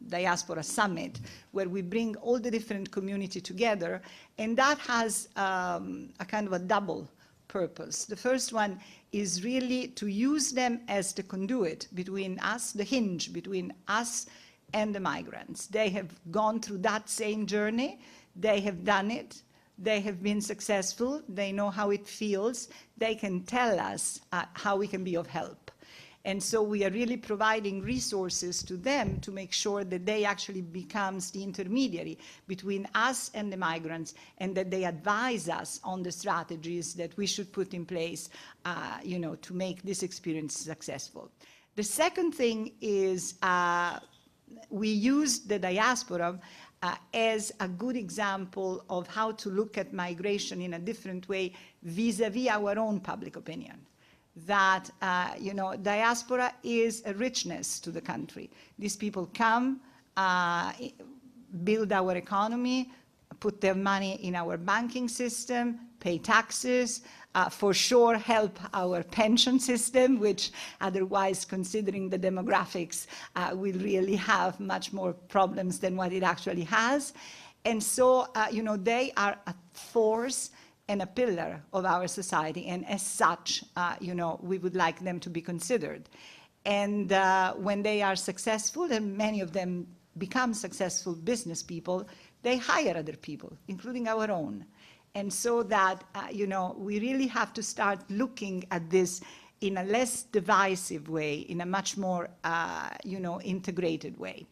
Diaspora Summit, where we bring all the different community together, and that has a kind of a double purpose. The first one is really to use them as the conduit between us, the hinge between us and the migrants. They have gone through that same journey. They have done it. They have been successful. They know how it feels. They can tell us how we can be of help. And so we are really providing resources to them to make sure that they actually becomes the intermediary between us and the migrants, and that they advise us on the strategies that we should put in place, to make this experience successful. The second thing is we use the diaspora as a good example of how to look at migration in a different way vis-a-vis our own public opinion. That, diaspora is a richness to the country. These people come, build our economy, put their money in our banking system, pay taxes, for sure help our pension system, which otherwise, considering the demographics, will really have much more problems than what it actually has. And so, they are a force and a pillar of our society, and as such, we would like them to be considered. And when they are successful, and many of them become successful business people, they hire other people, including our own. And so that, we really have to start looking at this in a less divisive way, in a much more, integrated way.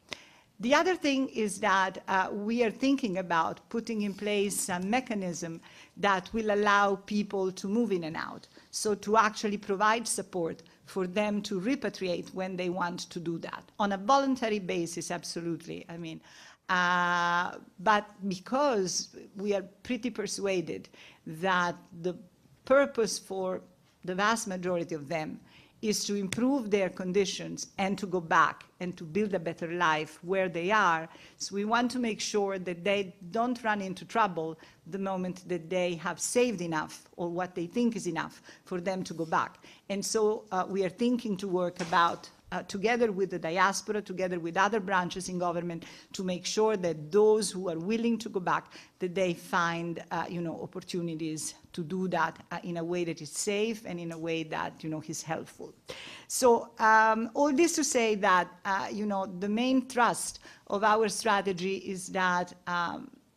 The other thing is that we are thinking about putting in place a mechanism that will allow people to move in and out. So to actually provide support for them to repatriate when they want to do that. On a voluntary basis, absolutely. I mean, but because we are pretty persuaded that the purpose for the vast majority of them is to improve their conditions and to go back and to build a better life where they are. So we want to make sure that they don't run into trouble the moment that they have saved enough or what they think is enough for them to go back. And so we are thinking to work about together with the diaspora, together with other branches in government, to make sure that those who are willing to go back, that they find, opportunities to do that in a way that is safe and in a way that, is helpful. So all this to say that, the main thrust of our strategy is that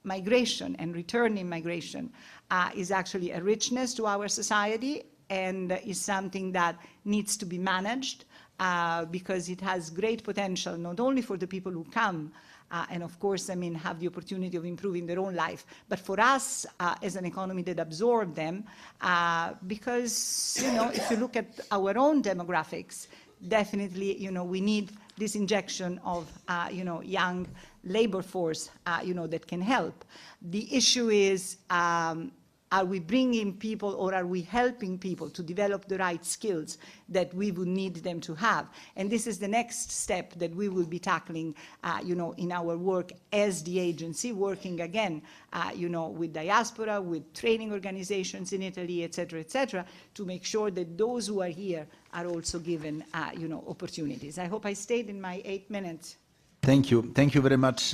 migration and returning migration is actually a richness to our society and is something that needs to be managed. Because it has great potential, not only for the people who come, and of course, have the opportunity of improving their own life, but for us as an economy that absorbs them, because, if you look at our own demographics, definitely, we need this injection of, young labor force, that can help. The issue is, are we bringing people or are we helping people to develop the right skills that we would need them to have? And this is the next step that we will be tackling, in our work as the agency, working again, with diaspora, with training organizations in Italy, et cetera, to make sure that those who are here are also given, opportunities. I hope I stayed in my 8 minutes. Thank you. Thank you very much,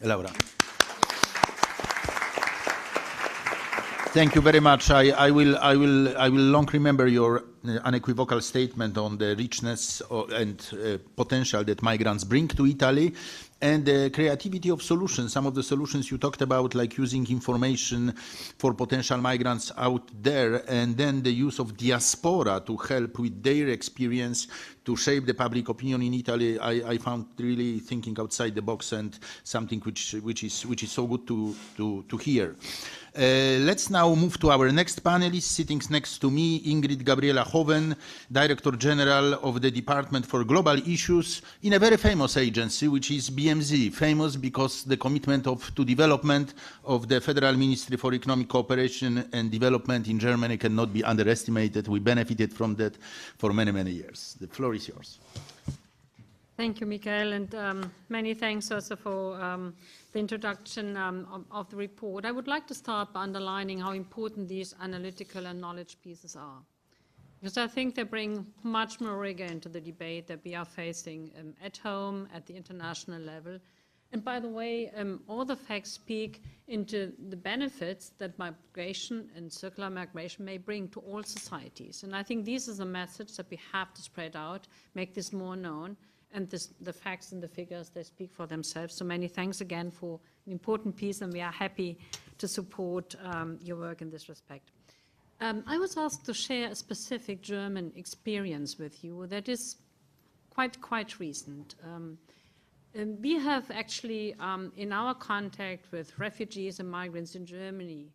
Laura. Thank you very much. I will long remember your unequivocal statement on the richness and potential that migrants bring to Italy, and the creativity of solutions. Some of the solutions you talked about, like using information for potential migrants out there, and then the use of Diaspora to help with their experience to shape the public opinion in Italy, I found really thinking outside the box, and something which is so good to hear. Let's now move to our next panelist, sitting next to me, Ingrid Gabriela Joven, Director General of the Department for Global Issues in a very famous agency, which is BMZ, famous because the commitment to development of the Federal Ministry for Economic Cooperation and Development in Germany cannot be underestimated. We benefited from that for many, many years. The floor is yours. Thank you, Michael, and many thanks also for the introduction of the report. I would like to start by underlining how important these analytical and knowledge pieces are, because I think they bring much more rigor into the debate that we are facing at home, at the international level. And by the way, all the facts speak into the benefits that migration and circular migration may bring to all societies. And I think this is a message that we have to spread out, make this more known. And the facts and the figures, they speak for themselves. So many thanks again for an important piece, and we are happy to support your work in this respect. I was asked to share a specific German experience with you that is quite recent. We have actually, in our contact with refugees and migrants in Germany,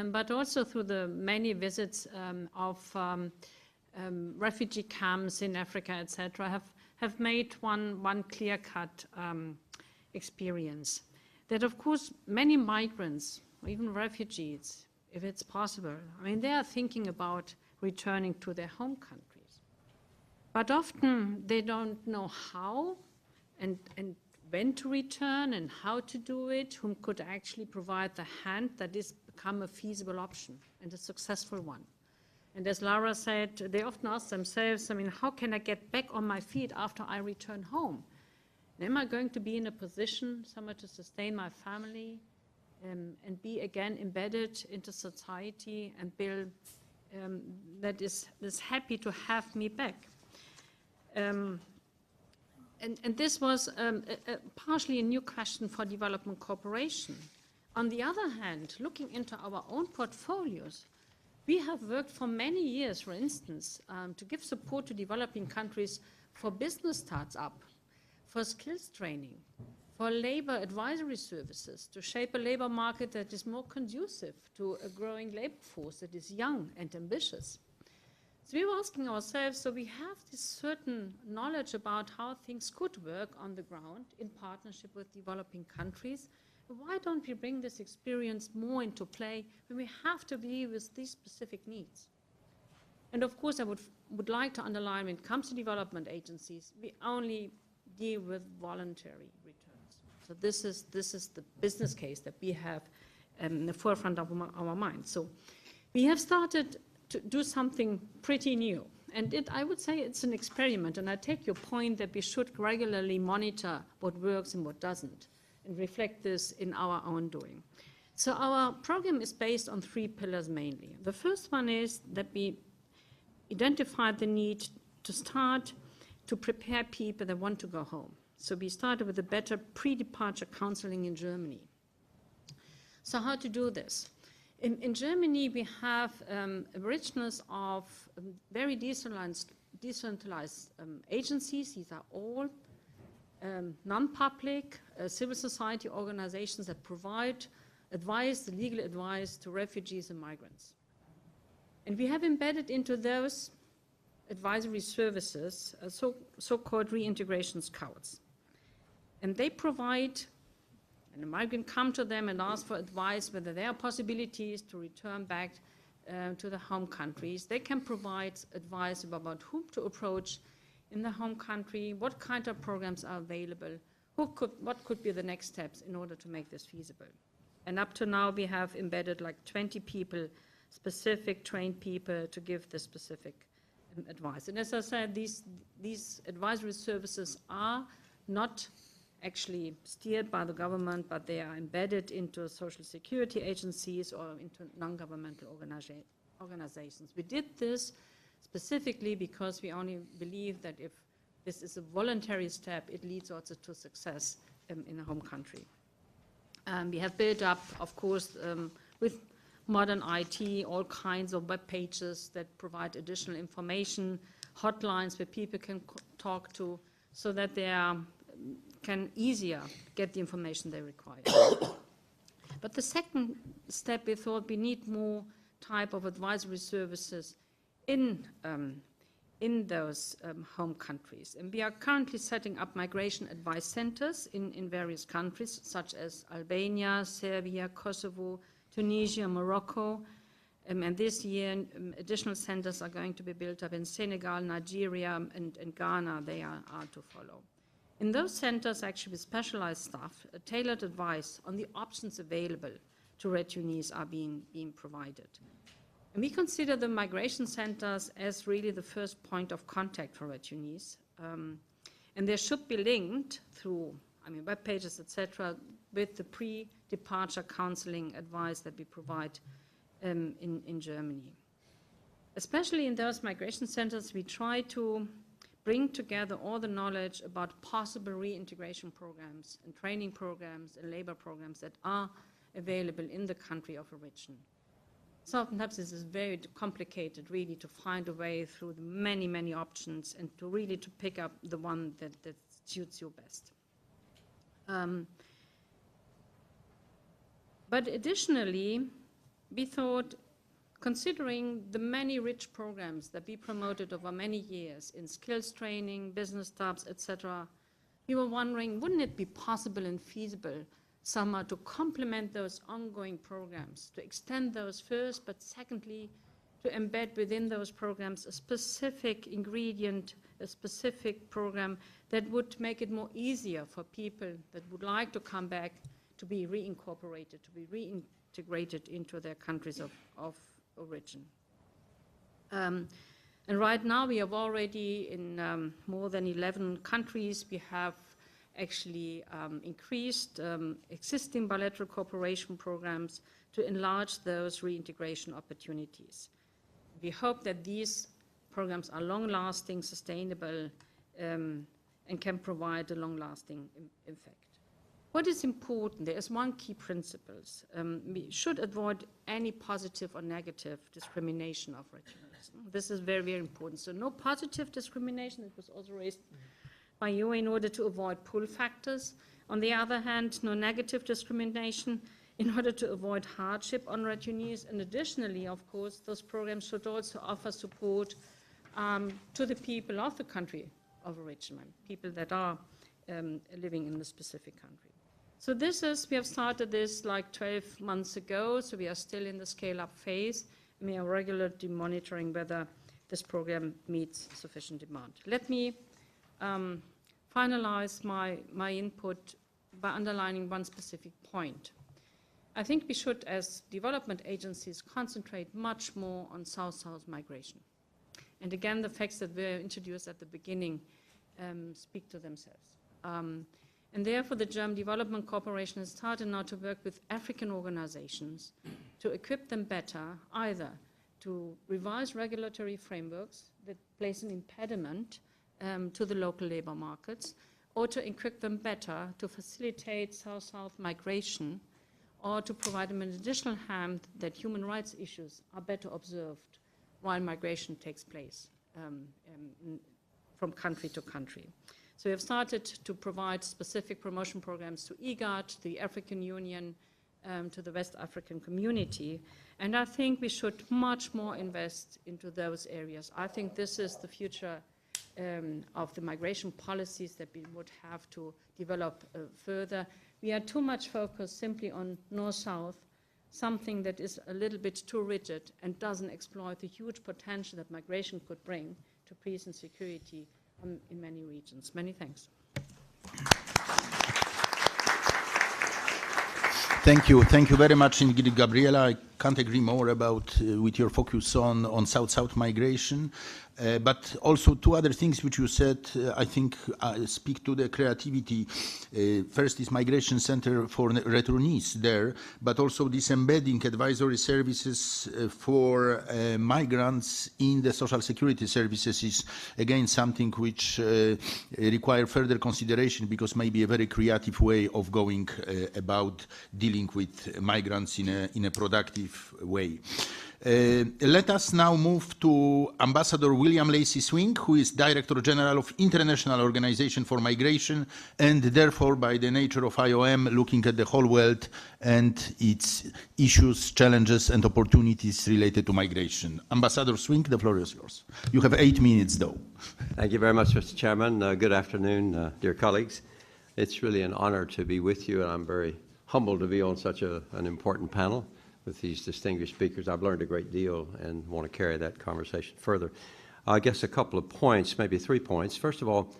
but also through the many visits of refugee camps in Africa, etc., have made one clear-cut experience. That, of course, many migrants, or even refugees, if it's possible, I mean, they are thinking about returning to their home countries. But often they don't know how and when to return and how to do it, whom could actually provide the hand that is become a feasible option and a successful one. And as Lara said, they often ask themselves, I mean, how can I get back on my feet after I return home? And am I going to be in a position somewhere to sustain my family and be again embedded into society and build that is happy to have me back? And this was partially a new question for development cooperation. On the other hand, looking into our own portfolios, we have worked for many years, for instance, to give support to developing countries for business startup, for skills training, for labor advisory services, to shape a labor market that is more conducive to a growing labor force that is young and ambitious. So we were asking ourselves, so we have this certain knowledge about how things could work on the ground in partnership with developing countries. Why don't we bring this experience more into play when we have to deal with these specific needs? And of course, I would like to underline, when it comes to development agencies, we only deal with voluntary returns. So this is the business case that we have in the forefront of our minds. So we have started to do something pretty new. And I would say it's an experiment. And I take your point that we should regularly monitor what works and what doesn't, and reflect this in our own doing. So our program is based on 3 pillars mainly. The first one is that we identified the need to start to prepare people that want to go home. So we started with a better pre-departure counseling in Germany. So how to do this? In Germany, we have a richness of very decentralized agencies. These are all non-public civil society organizations that provide advice, legal advice to refugees and migrants. And we have embedded into those advisory services so-called reintegration scouts. And they provide, and a migrant come to them and ask for advice whether there are possibilities to return back to the home countries. They can provide advice about whom to approach in the home country, what kind of programs are available, what could be the next steps in order to make this feasible. And up to now, we have embedded like 20 people, specific trained people to give the specific advice. And as I said, these advisory services are not actually steered by the government, but they are embedded into social security agencies or into non-governmental organizations. We did this specifically because we only believe that if this is a voluntary step, it leads also to success in a home country. We have built up, of course, with modern IT, all kinds of web pages that provide additional information, hotlines where people can talk to, so that they can easier get the information they require. But the second step, we thought we need more type of advisory services in those home countries. And we are currently setting up migration advice centers in various countries, such as Albania, Serbia, Kosovo, Tunisia, Morocco. And this year, additional centers are going to be built up in Senegal, Nigeria, and Ghana. They are to follow. In those centers, actually with specialized staff, tailored advice on the options available to returnees are being provided. And we consider the migration centers as really the first point of contact for returnees. And they should be linked through, web pages, etc., with the pre-departure counseling advice that we provide in Germany. Especially in those migration centers, we try to bring together all the knowledge about possible reintegration programs and training programs and labor programs that are available in the country of origin. Sometimes this is very complicated, really, to find a way through the many, many options and to really to pick up the one that suits you best. But additionally, we thought, considering the many rich programs that we promoted over many years in skills training, business jobs, etc., we were wondering, wouldn't it be possible and feasible somehow to complement those ongoing programs, to extend those first, but secondly, to embed within those programs a specific ingredient, a specific program that would make it more easier for people that would like to come back to be reincorporated, to be reintegrated into their countries of origin. And right now we have already in more than 11 countries, we have actually increased existing bilateral cooperation programs to enlarge those reintegration opportunities. We hope that these programs are long-lasting, sustainable, and can provide a long-lasting effect. What is important, there is one key principle. We should avoid any positive or negative discrimination of returnees. This is very, very important. So no positive discrimination, it was also raised by you, in order to avoid pull factors. On the other hand, no negative discrimination in order to avoid hardship on returnees. And additionally, of course, those programs should also offer support to the people of the country of origin, people that are living in the specific country. So we have started this like 12 months ago, so we are still in the scale-up phase. We are regularly monitoring whether this program meets sufficient demand. Let me finalize my input by underlining one specific point. I think we should, as development agencies, concentrate much more on South-South migration. And again, the facts that were introduced at the beginning speak to themselves. And therefore, the German Development Corporation has started now to work with African organizations to equip them better, either to revise regulatory frameworks that place an impediment to the local labor markets, or to equip them better to facilitate South-South migration, or to provide them an additional hand that human rights issues are better observed while migration takes place from country to country. So we have started to provide specific promotion programs to IGAD, to the African Union, to the West African community. And I think we should much more invest into those areas. I think this is the future of the migration policies that we would have to develop further. We are too much focused simply on North-South, something that is a little bit too rigid and doesn't exploit the huge potential that migration could bring to peace and security in many regions. Many thanks. Thank you very much, Ingrid, Gabriela. can't agree more about with your focus on South-South migration. But also two other things which you said, I think speak to the creativity. First is Migration Center for returnees there, but also this embedding advisory services for migrants in the social security services is again something which require further consideration, because maybe a very creative way of going about dealing with migrants in a productive way. Let us now move to Ambassador William Lacey Swing, who is Director General of International Organization for Migration, and therefore, by the nature of IOM, looking at the whole world and its issues, challenges, and opportunities related to migration. Ambassador Swing, the floor is yours. You have 8 minutes, though. Thank you very much, Mr. Chairman. Good afternoon, dear colleagues. It's really an honor to be with you, and I'm very humbled to be on such an important panel with these distinguished speakers. I've learned a great deal and want to carry that conversation further. I guess a couple of points, maybe 3 points. First of all,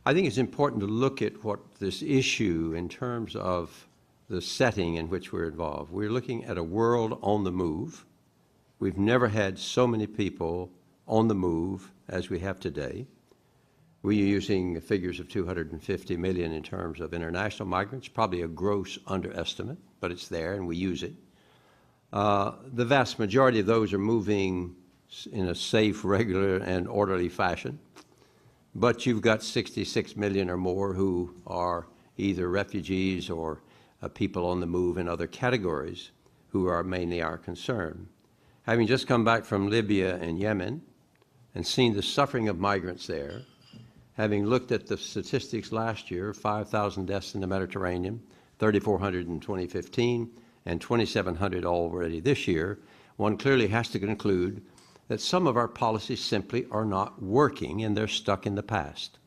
I think it's important to look at what this issue in terms of the setting in which we're involved. We're looking at a world on the move. We've never had so many people on the move as we have today. We're using figures of 250 million in terms of international migrants, probably a gross underestimate, but it's there and we use it. The vast majority of those are moving in a safe, regular, and orderly fashion. But you've got 66 million or more who are either refugees or people on the move in other categories who are mainly our concern. Having just come back from Libya and Yemen and seen the suffering of migrants there, having looked at the statistics last year, 5,000 deaths in the Mediterranean, 3,400 in 2015, and 2,700 already this year, one clearly has to conclude that some of our policies simply are not working and they're stuck in the past.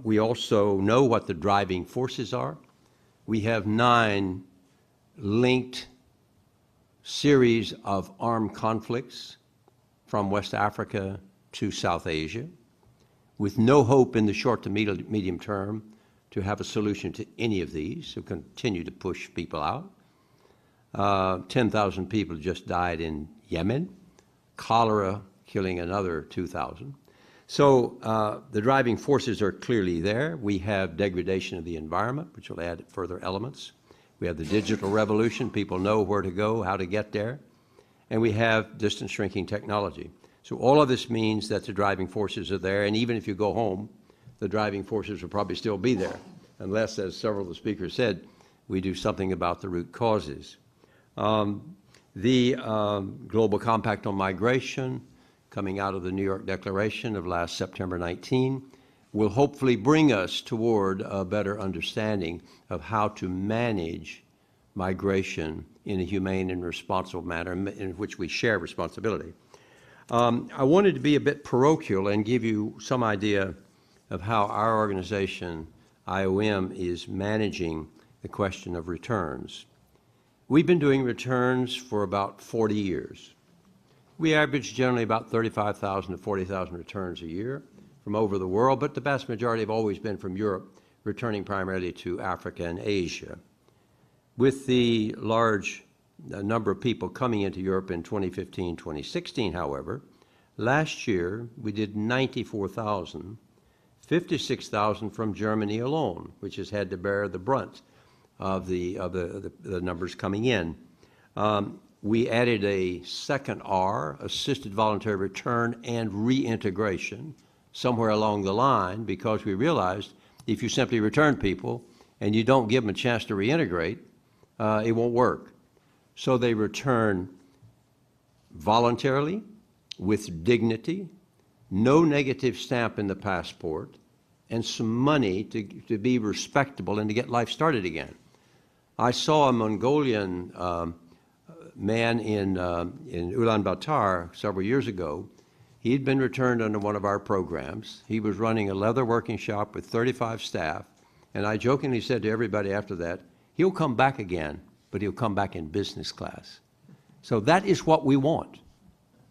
We also know what the driving forces are. We have 9 linked series of armed conflicts from West Africa to South Asia, with no hope in the short to medium term to have a solution to any of these, who continue to push people out. 10,000 people just died in Yemen, cholera killing another 2,000. So the driving forces are clearly there. We have degradation of the environment, which will add further elements. We have the digital revolution. People know where to go, how to get there. And we have distance shrinking technology. So all of this means that the driving forces are there, and even if you go home, the driving forces will probably still be there, unless, as several of the speakers said, we do something about the root causes. The Global Compact on Migration, coming out of the New York Declaration of last September 19, will hopefully bring us toward a better understanding of how to manage migration in a humane and responsible manner in which we share responsibility. I wanted to be a bit parochial and give you some idea of how our organization, IOM, is managing the question of returns. We've been doing returns for about 40 years. We average generally about 35,000 to 40,000 returns a year from over the world, but the vast majority have always been from Europe, returning primarily to Africa and Asia. With the large number of people coming into Europe in 2015, 2016, however, last year we did 94,000, 56,000 from Germany alone, which has had to bear the brunt of the numbers coming in. We added a second R, assisted voluntary return and reintegration, somewhere along the line, because we realized if you simply return people and you don't give them a chance to reintegrate, it won't work. So they return voluntarily, with dignity, no negative stamp in the passport, and some money to be respectable and to get life started again. I saw a Mongolian man in Ulaanbaatar several years ago. He'd been returned under one of our programs. He was running a leather working shop with 35 staff, and I jokingly said to everybody after that, he'll come back again, but he'll come back in business class. So that is what we want.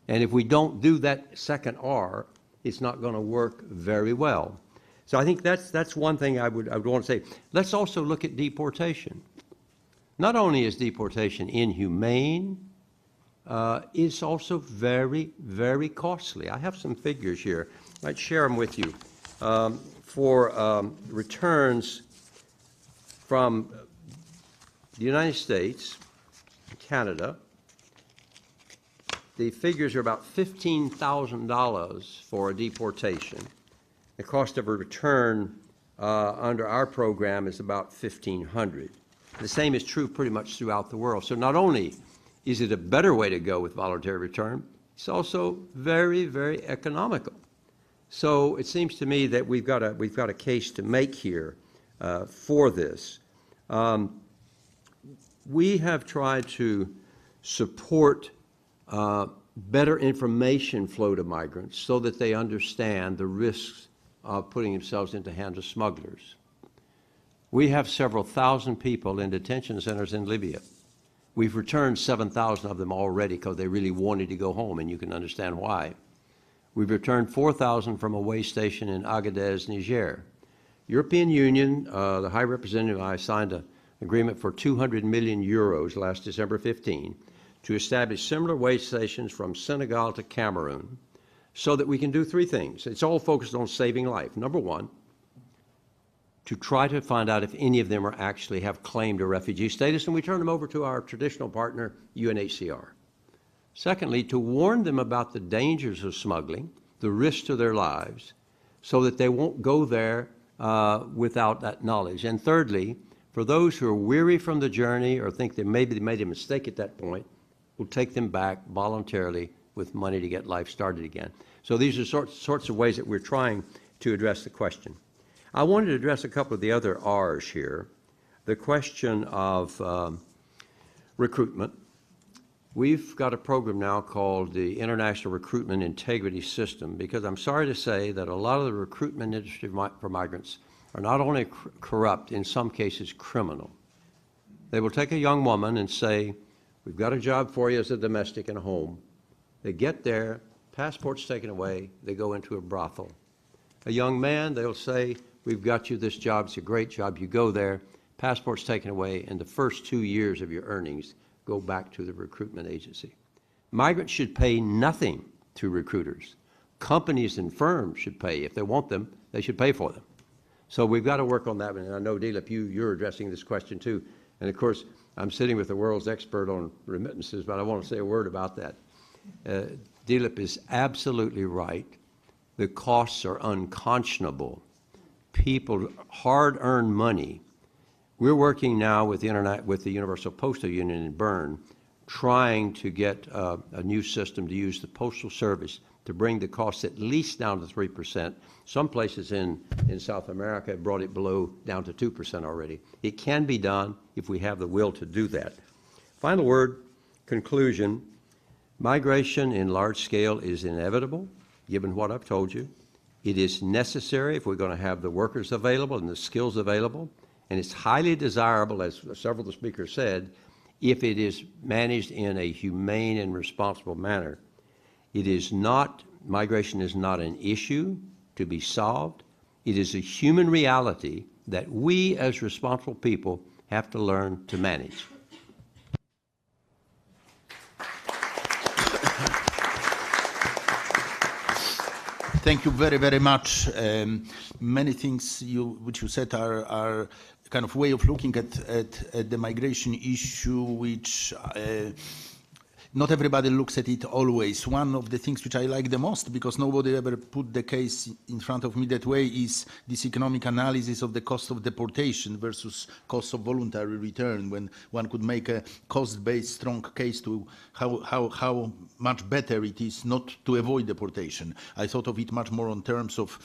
And if we don't do that second R, it's not going to work very well. So I think that's one thing I would want to say. Let's also look at deportation. Not only is deportation inhumane, is also very, very costly. I have some figures here. I might share them with you. For returns from the United States, Canada, the figures are about $15,000 for a deportation. The cost of a return under our program is about $1,500. The same is true pretty much throughout the world. So not only is it a better way to go with voluntary return, it's also very, very economical. So it seems to me that we've got a case to make here for this. We have tried to support better information flow to migrants so that they understand the risks of putting themselves into hands of smugglers. We have several thousand people in detention centers in Libya. We've returned 7,000 of them already because they really wanted to go home, and you can understand why. We've returned 4,000 from a way station in Agadez, Niger. European Union, the High Representative and I signed an agreement for 200 million euros last December 15 to establish similar way stations from Senegal to Cameroon so that we can do three things. It's all focused on saving life. Number one, to try to find out if any of them are actually have claimed a refugee status, and we turn them over to our traditional partner, UNHCR. Secondly, to warn them about the dangers of smuggling, the risks to their lives, so that they won't go there without that knowledge. And thirdly, for those who are weary from the journey or think they maybe made a mistake at that point, we'll take them back voluntarily with money to get life started again. So these are sorts of ways that we're trying to address the question. I wanted to address a couple of the other R's here. The question of recruitment. We've got a program now called the International Recruitment Integrity System, because I'm sorry to say that a lot of the recruitment industry for migrants are not only corrupt, in some cases criminal. They will take a young woman and say, we've got a job for you as a domestic in a home. They get there, passport's taken away, they go into a brothel. A young man, they'll say, we've got you this job, it's a great job, you go there, passport's taken away, and the first 2 years of your earnings go back to the recruitment agency. Migrants should pay nothing to recruiters. Companies and firms should pay. If they want them, they should pay for them. So we've got to work on that, and I know, Dilip, you're addressing this question too. And of course, I'm sitting with the world's expert on remittances, but I want to say a word about that. Dilip is absolutely right. The costs are unconscionable. People, hard-earned money. We're working now with the Universal Postal Union in Bern, trying to get a new system to use the Postal Service to bring the costs at least down to 3%. Some places in South America have brought it down to 2% already. It can be done if we have the will to do that. Final word, conclusion. Migration in large scale is inevitable, given what I've told you. It is necessary if we're going to have the workers available and the skills available. And it's highly desirable, as several of the speakers said, if it is managed in a humane and responsible manner. Migration is not an issue to be solved. It is a human reality that we as responsible people have to learn to manage. Thank you very, very much. Many things which you said are kind of way of looking at the migration issue, which not everybody looks at it always. One of the things which I like the most, because nobody ever put the case in front of me that way, is this economic analysis of the cost of deportation versus cost of voluntary return, when one could make a cost-based strong case to how much better it is not to avoid deportation. I thought of it much more on terms of,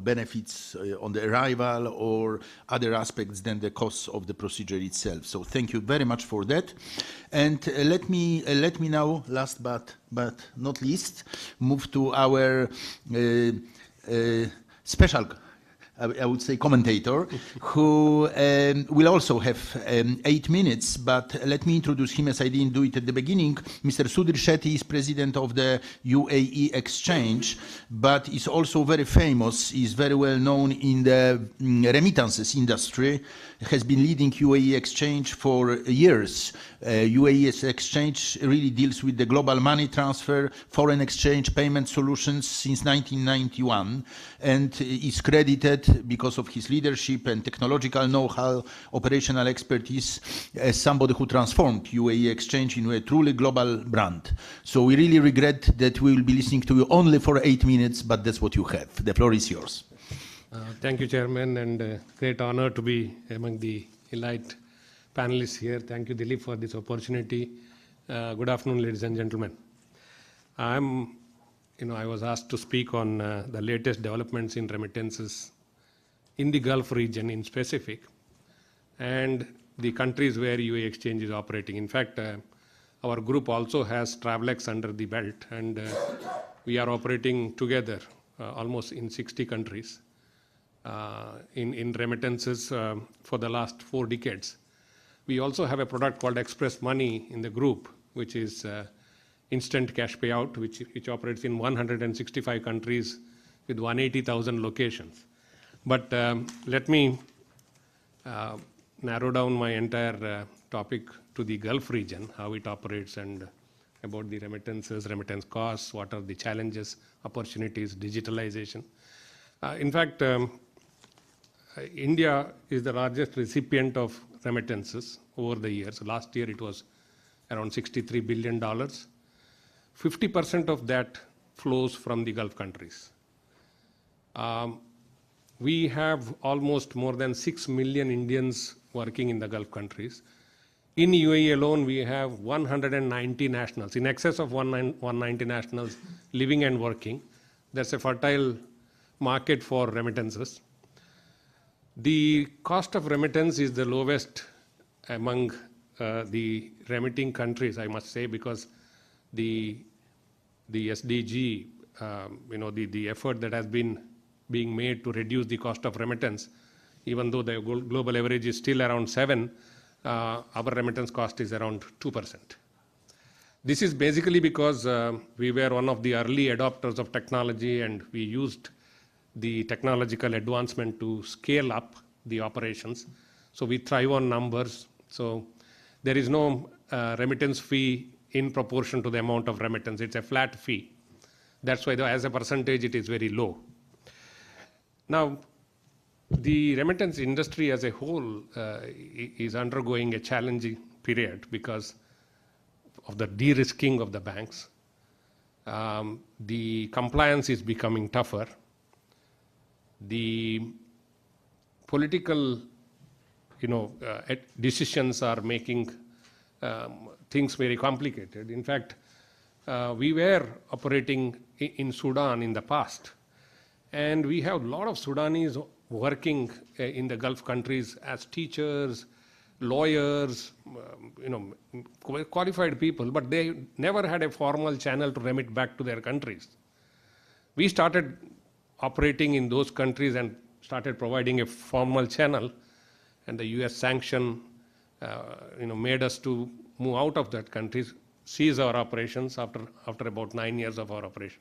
benefits on the arrival or other aspects than the costs of the procedure itself. So thank you very much for that. And let me now, last but not least, move to our special I would say commentator, who will also have 8 minutes, but let me introduce him as I didn't do it at the beginning. Mr. Sudhir Shetty is president of the Uae Exchange, but is also very famous, is very well known in the remittances industry, has been leading Uae Exchange for years. Uae Exchange really deals with the global money transfer, foreign exchange, payment solutions since 1991, and is credited because of his leadership and technological know-how, operational expertise, as somebody who transformed Uae Exchange into a truly global brand. So we really regret that we will be listening to you only for 8 minutes, but that's what you have. The floor is yours. Thank you, Chairman, and great honor to be among the elite panelists here. Thank you, Dilip, for this opportunity. Good afternoon, ladies and gentlemen. I was asked to speak on the latest developments in remittances in the Gulf region in specific, and the countries where Uae Exchange is operating. In fact, our group also has Travelex under the belt, and we are operating together almost in 60 countries in remittances for the last 4 decades. We also have a product called Express Money in the group, which is instant cash payout, which operates in 165 countries with 180,000 locations. But let me narrow down my entire topic to the Gulf region, how it operates, and about the remittances, remittance costs, what are the challenges, opportunities, digitalization. In fact, India is the largest recipient of remittances over the years. Last year it was around $63 billion. 50% of that flows from the Gulf countries. We have almost more than 6 million Indians working in the Gulf countries. In UAE alone, we have 190 nationals, in excess of 190 nationals living and working. That's a fertile market for remittances. The cost of remittance is the lowest among the remitting countries, I must say, because the SDG, the effort that has been being made to reduce the cost of remittance, even though the global average is still around 7, our remittance cost is around 2%. This is basically because we were one of the early adopters of technology, and we used the technological advancement to scale up the operations. So we thrive on numbers. So there is no remittance fee in proportion to the amount of remittance. It's a flat fee. That's why as a percentage it is very low. Now, the remittance industry as a whole is undergoing a challenging period because of the de-risking of the banks. The compliance is becoming tougher. The political, decisions are making things very complicated. In fact, we were operating in Sudan in the past, and we have a lot of Sudanese working in the Gulf countries as teachers, lawyers, qualified people, but they never had a formal channel to remit back to their countries. We started operating in those countries and started providing a formal channel, and the US sanction made us to move out of that country, cease our operations after about 9 years of our operation.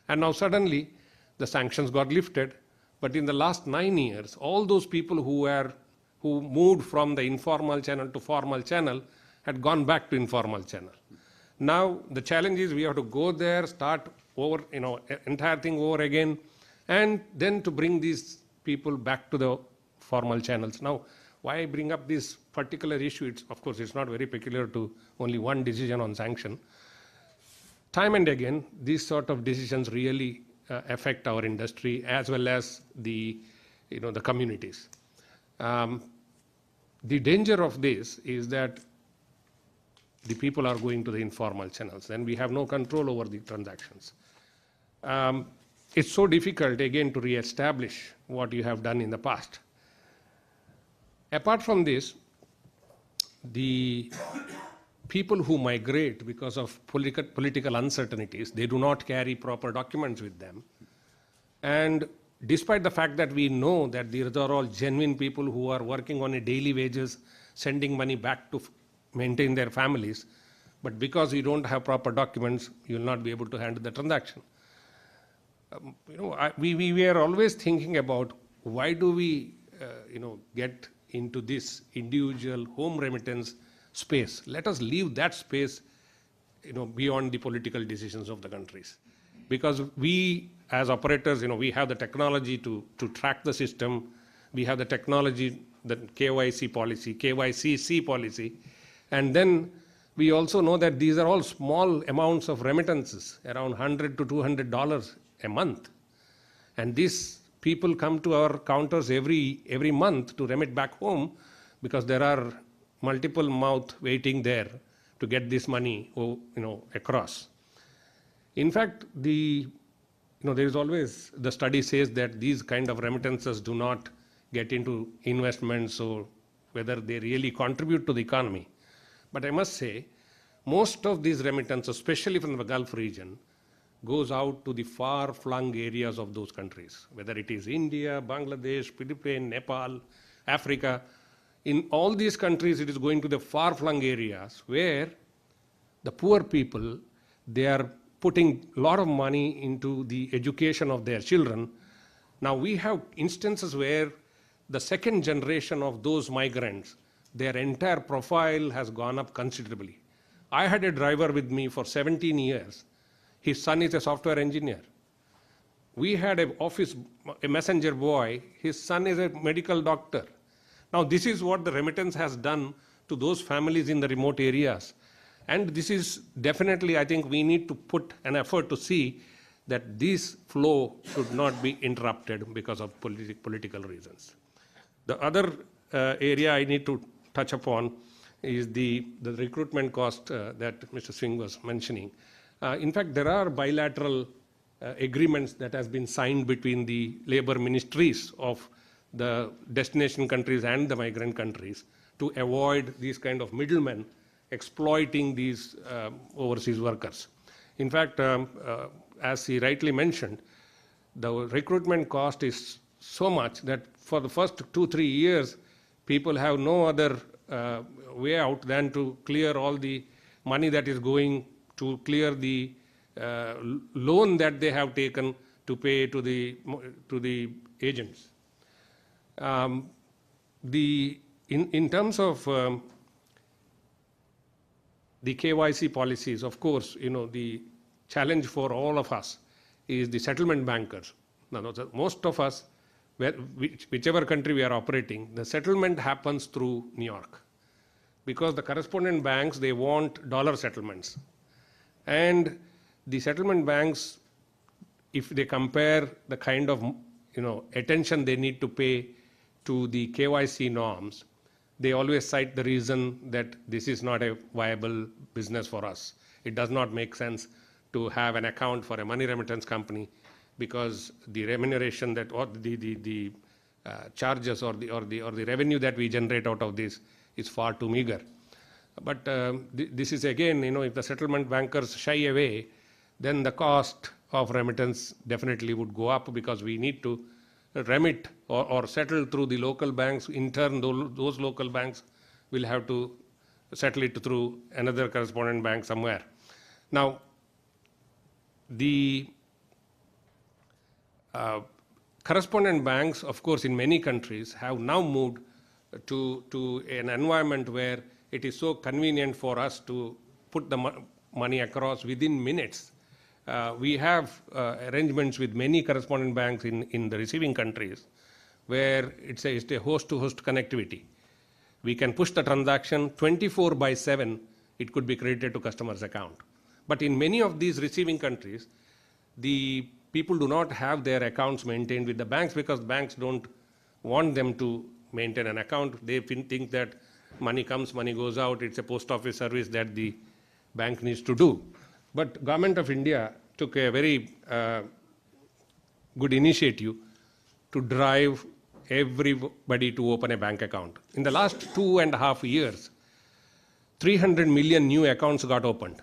And now suddenly the sanctions got lifted, but in the last 9 years, all those people who moved from the informal channel to formal channel had gone back to informal channel. Now the challenge is we have to go there, start over, entire thing over again, and then to bring these people back to the formal channels. Now, why I bring up this particular issue, of course, it's not very peculiar to only one decision on sanction. Time and again, these sort of decisions really affect our industry as well as the communities. The danger of this is that the people are going to the informal channels, and we have no control over the transactions. It's so difficult, again, to re-establish what you have done in the past. Apart from this, the people who migrate because of political uncertainties, they do not carry proper documents with them. And despite the fact that we know that these are all genuine people who are working on a daily wages, sending money back to maintain their families, but because you don't have proper documents, you will not be able to handle the transaction. We are always thinking about why do we, get into this individual home remittance space. Let us leave that space, beyond the political decisions of the countries. Because we, as operators, we have the technology to track the system. We have the technology, the KYC policy, KYCC policy. And then we also know that these are all small amounts of remittances, around $100 to $200 a month. And these people come to our counters every month to remit back home because there are multiple mouths waiting there to get this money, across. In fact, there is always, the study says that these kind of remittances do not get into investments or whether they really contribute to the economy. But I must say, most of these remittances, especially from the Gulf region, goes out to the far-flung areas of those countries, whether it is India, Bangladesh, Philippines, Nepal, Africa. In all these countries, it is going to the far-flung areas where the poor people, they are putting a lot of money into the education of their children. Now we have instances where the second generation of those migrants, their entire profile has gone up considerably. I had a driver with me for 17 years. His son is a software engineer. We had a messenger boy. His son is a medical doctor. Now this is what the remittance has done to those families in the remote areas. And this is definitely, I think we need to put an effort to see that this flow should not be interrupted because of political reasons. The other area I need to touch upon is the recruitment cost that Mr. Singh was mentioning. In fact, there are bilateral agreements that has been signed between the labor ministries of the destination countries and the migrant countries to avoid these kind of middlemen exploiting these overseas workers. In fact, as he rightly mentioned, the recruitment cost is so much that for the first 2-3 years, people have no other way out than to clear all the money that is going to clear the loan that they have taken to pay to the agents. In terms of the KYC policies, of course, the challenge for all of us is the settlement bankers. Now, most of us, whichever country we are operating, the settlement happens through New York. Because the correspondent banks, they want dollar settlements. And the settlement banks, if they compare the kind of attention they need to pay to the KYC norms, they always cite the reason that this is not a viable business for us. It does not make sense to have an account for a money remittance company because the remuneration that or the charges or the revenue that we generate out of this is far too meager. But this is again, if the settlement bankers shy away, then the cost of remittance definitely would go up because we need to remit or settle through the local banks. In turn, those local banks will have to settle it through another correspondent bank somewhere. Now, the correspondent banks, of course, in many countries have now moved to an environment where it is so convenient for us to put the money across within minutes. We have arrangements with many correspondent banks in the receiving countries where it's a host-to-host connectivity. We can push the transaction 24/7, it could be credited to customer's account. But in many of these receiving countries, the people do not have their accounts maintained with the banks because banks don't want them to maintain an account. They think that money comes, money goes out. It's a post office service that the bank needs to do. But Government of India took a very good initiative to drive everybody to open a bank account. In the last 2.5 years, 300 million new accounts got opened.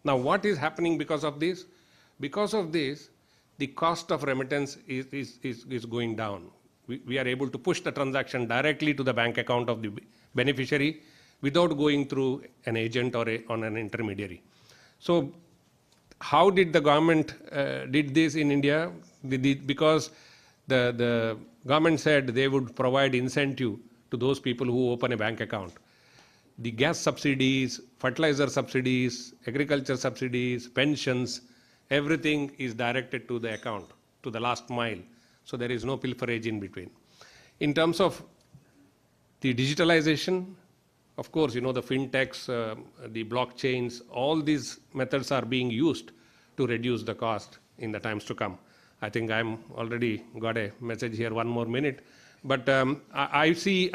Now, what is happening because of this? Because of this, the cost of remittance is going down. We are able to push the transaction directly to the bank account of the beneficiary without going through an agent or on an intermediary. So how did the government did this in India? Because the government said they would provide incentive to those people who open a bank account. The gas subsidies, fertilizer subsidies, agriculture subsidies, pensions, everything is directed to the account, to the last mile. So there is no pilferage in between. In terms of the digitalization, of course, the fintechs, the blockchains, all these methods are being used to reduce the cost in the times to come. I think I'm already got a message here, 1 more minute. But I see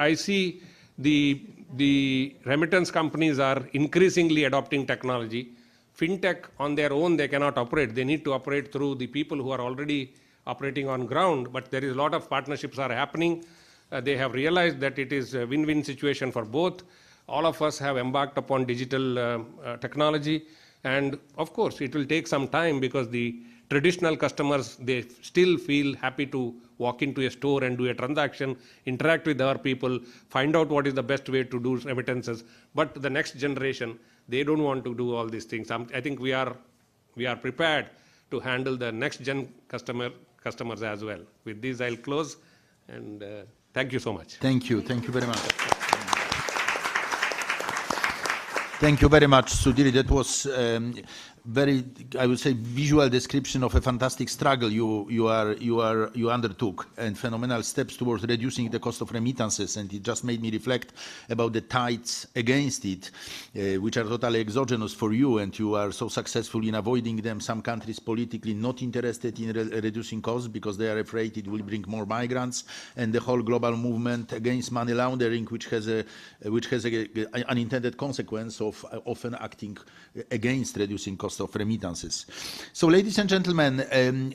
the remittance companies are increasingly adopting technology. Fintech on their own, they cannot operate. They need to operate through the people who are already operating on ground, but there is a lot of partnerships are happening. They have realized that it is a win-win situation for both. All of us have embarked upon digital technology, and of course it will take some time because the traditional customers, they still feel happy to walk into a store and do a transaction, interact with our people, find out what is the best way to do remittances. But the next generation, they don't want to do all these things. I think we are prepared to handle the next gen customers as well. With this, I'll close, and thank you so much. Thank you very much. Thank you very much, Sudhir. That was very, I would say, visual description of a fantastic struggle you undertook and phenomenal steps towards reducing the cost of remittances. And it just made me reflect about the tides against it, which are totally exogenous for you, and you are so successful in avoiding them. Some countries politically not interested in reducing costs because they are afraid it will bring more migrants, and the whole global movement against money laundering, which has an unintended consequence of often acting against reducing cost of remittances. So, ladies and gentlemen,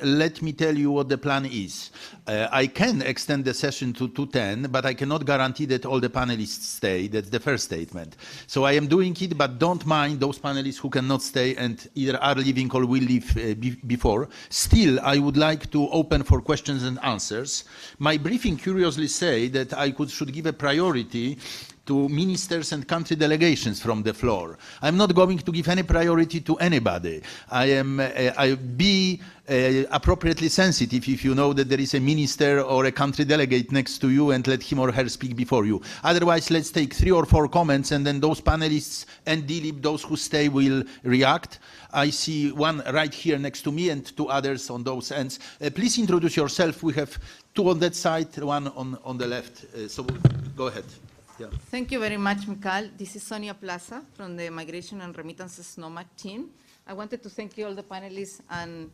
let me tell you what the plan is. I can extend the session to 2:10, but I cannot guarantee that all the panelists stay. That's the first statement. So I am doing it, but don't mind those panelists who cannot stay and either are leaving or will leave before. Still, I would like to open for questions and answers. My briefing curiously say that I should give a priority to ministers and country delegations from the floor. I'm not going to give any priority to anybody. I'll be appropriately sensitive if you know that there is a minister or a country delegate next to you, and let him or her speak before you. Otherwise, let's take 3 or 4 comments, and then those panelists and Dilip, those who stay, will react. I see one right here next to me and 2 others on those ends. Please introduce yourself. We have 2 on that side, 1 on the left. So go ahead. Yeah. Thank you very much, Mikhail. This is Sonia Plaza from the Migration and Remittances NOMAD team. I wanted to thank you all the panelists, and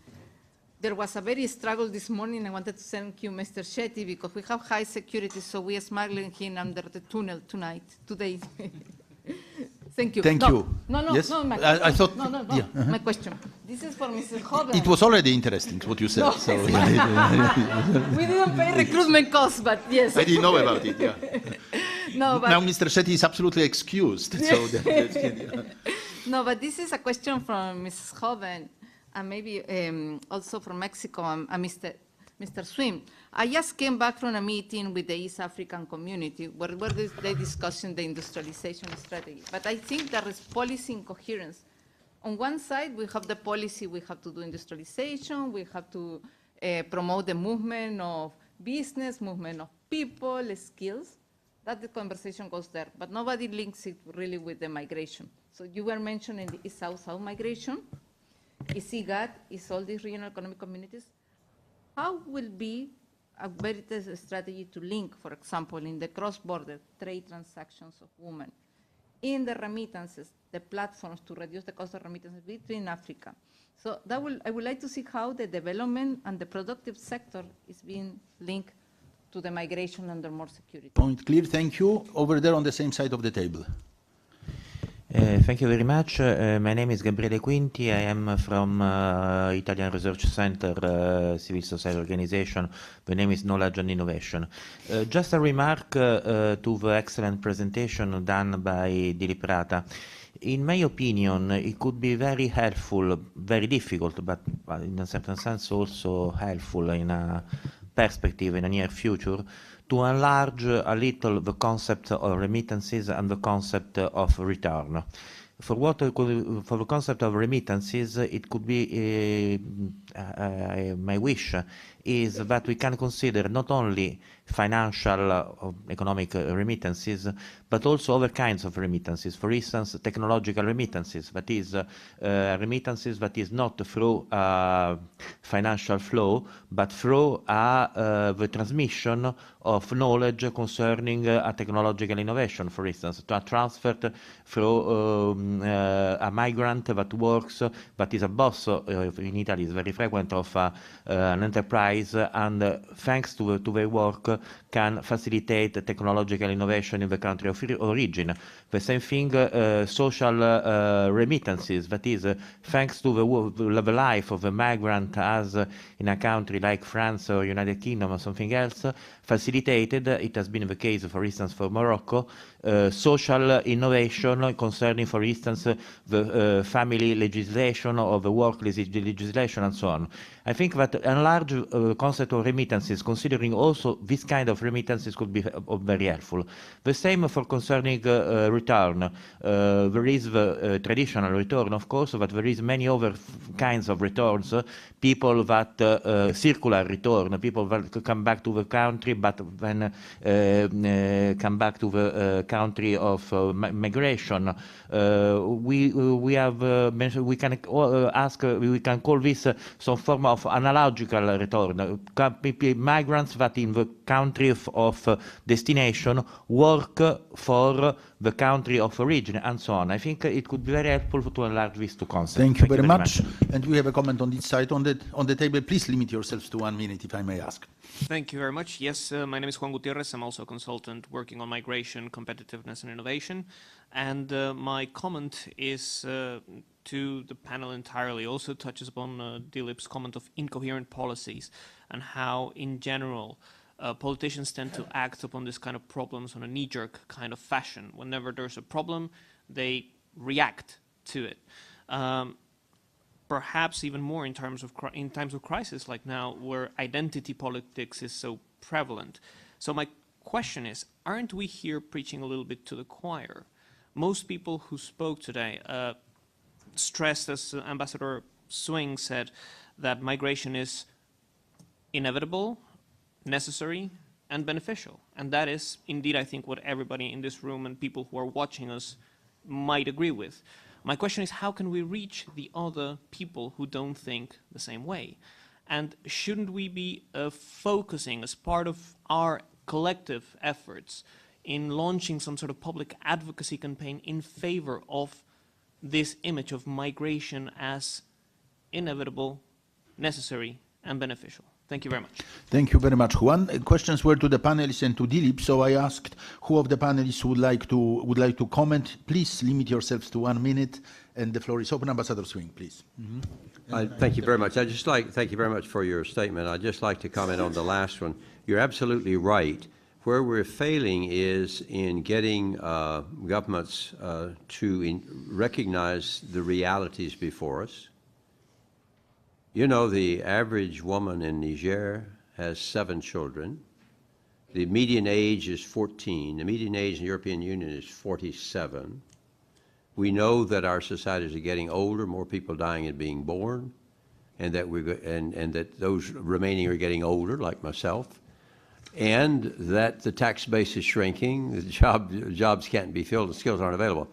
there was a very struggle this morning. I wanted to thank you, Mr. Shetty, because we have high security, so we are smuggling him under the tunnel today. Thank you. Thank you. No, yes? no, I thought, yeah, my question. This is for Mrs. Joven. It was already interesting what you said. No. So. We didn't pay recruitment costs, but yes. I didn't know about it, yeah. No, but now Mr. Shetty is absolutely excused. So no, but this is a question from Mrs. Joven, and maybe also from Mexico, and Mr. Swim. I just came back from a meeting with the East African community where they discussing the industrialization strategy. But I think there is policy incoherence. On one side, we have the policy, we have to do industrialization, we have to promote the movement of business, movement of people, skills. That the conversation goes there, but nobody links it really with the migration. So you were mentioning the South-South migration, is IGAD, is all these regional economic communities. How will be a better strategy to link, for example, in the cross-border trade transactions of women, in the remittances, the platforms to reduce the cost of remittances between Africa? So I would like to see how the development and the productive sector is being linked to the migration under more security. Point clear, thank you. Over there on the same side of the table. Thank you very much. My name is Gabriela Quinti. I am from Italian Research Center, civil society organization. The name is Knowledge and Innovation. Just a remark to the excellent presentation done by Dilip Rata. In my opinion, it could be very helpful, very difficult, but in a certain sense also helpful in a perspective in the near future, to enlarge a little the concept of remittances and the concept of return. For the concept of remittances, it could be my wish is that we can consider not only financial economic remittances, but also other kinds of remittances. For instance, technological remittances, that is remittances that is not through financial flow, but through the transmission of knowledge concerning a technological innovation, for instance, transferred through a migrant that works, that is a boss in Italy, is very frequent of an enterprise, and thanks to their work can facilitate technological innovation in the country of origin. The same thing, social remittances, that is, thanks to the life of a migrant as in a country like France or United Kingdom or something else, facilitated, it has been the case, for instance, for Morocco, social innovation concerning, for instance, the family legislation or the work legislation and so on. I think that a large concept of remittances, considering also this kind of remittances, could be very helpful. The same for concerning return. There is the traditional return, of course, but there is many other kinds of returns. People that circular return, people that come back to the country, but then come back to the country of migration. We have mentioned, we can ask, we can call this some form of analogical return. Migrants that in the country of destination work for the country of origin and so on. I think it could be very helpful to enlarge these two concepts. Thank you very much. And we have a comment on this side on the table. Please limit yourselves to 1 minute, if I may ask. Thank you very much. Yes, my name is Juan Gutierrez. I'm also a consultant working on migration, competitiveness, and innovation. And my comment is to the panel entirely, also touches upon Dilip's comment of incoherent policies and how, in general, politicians tend to act upon this kind of problems on a knee-jerk kind of fashion. Whenever there's a problem, they react to it. Perhaps even more in times of crisis like now, where identity politics is so prevalent. So my question is, aren't we here preaching a little bit to the choir? Most people who spoke today stressed, as Ambassador Swing said, that migration is inevitable, necessary, and beneficial. And that is indeed, I think, what everybody in this room and people who are watching us might agree with. My question is, how can we reach the other people who don't think the same way? And shouldn't we be focusing as part of our collective efforts in launching some sort of public advocacy campaign in favor of this image of migration as inevitable, necessary, and beneficial? Thank you very much. Thank you very much, Juan. Questions were to the panelists and to Dilip, so I asked who of the panelists would like to comment. Please limit yourselves to 1 minute, and the floor is open. Ambassador Swing, please. Thank you very much. Thank you very much for your statement. I'd just like to comment on the last one. You're absolutely right. Where we're failing is in getting governments to recognize the realities before us. You know, the average woman in Niger has 7 children. The median age is 14. The median age in the European Union is 47. We know that our societies are getting older, more people dying and being born, and that that those remaining are getting older, like myself, and that the tax base is shrinking, the jobs can't be filled, and skills aren't available.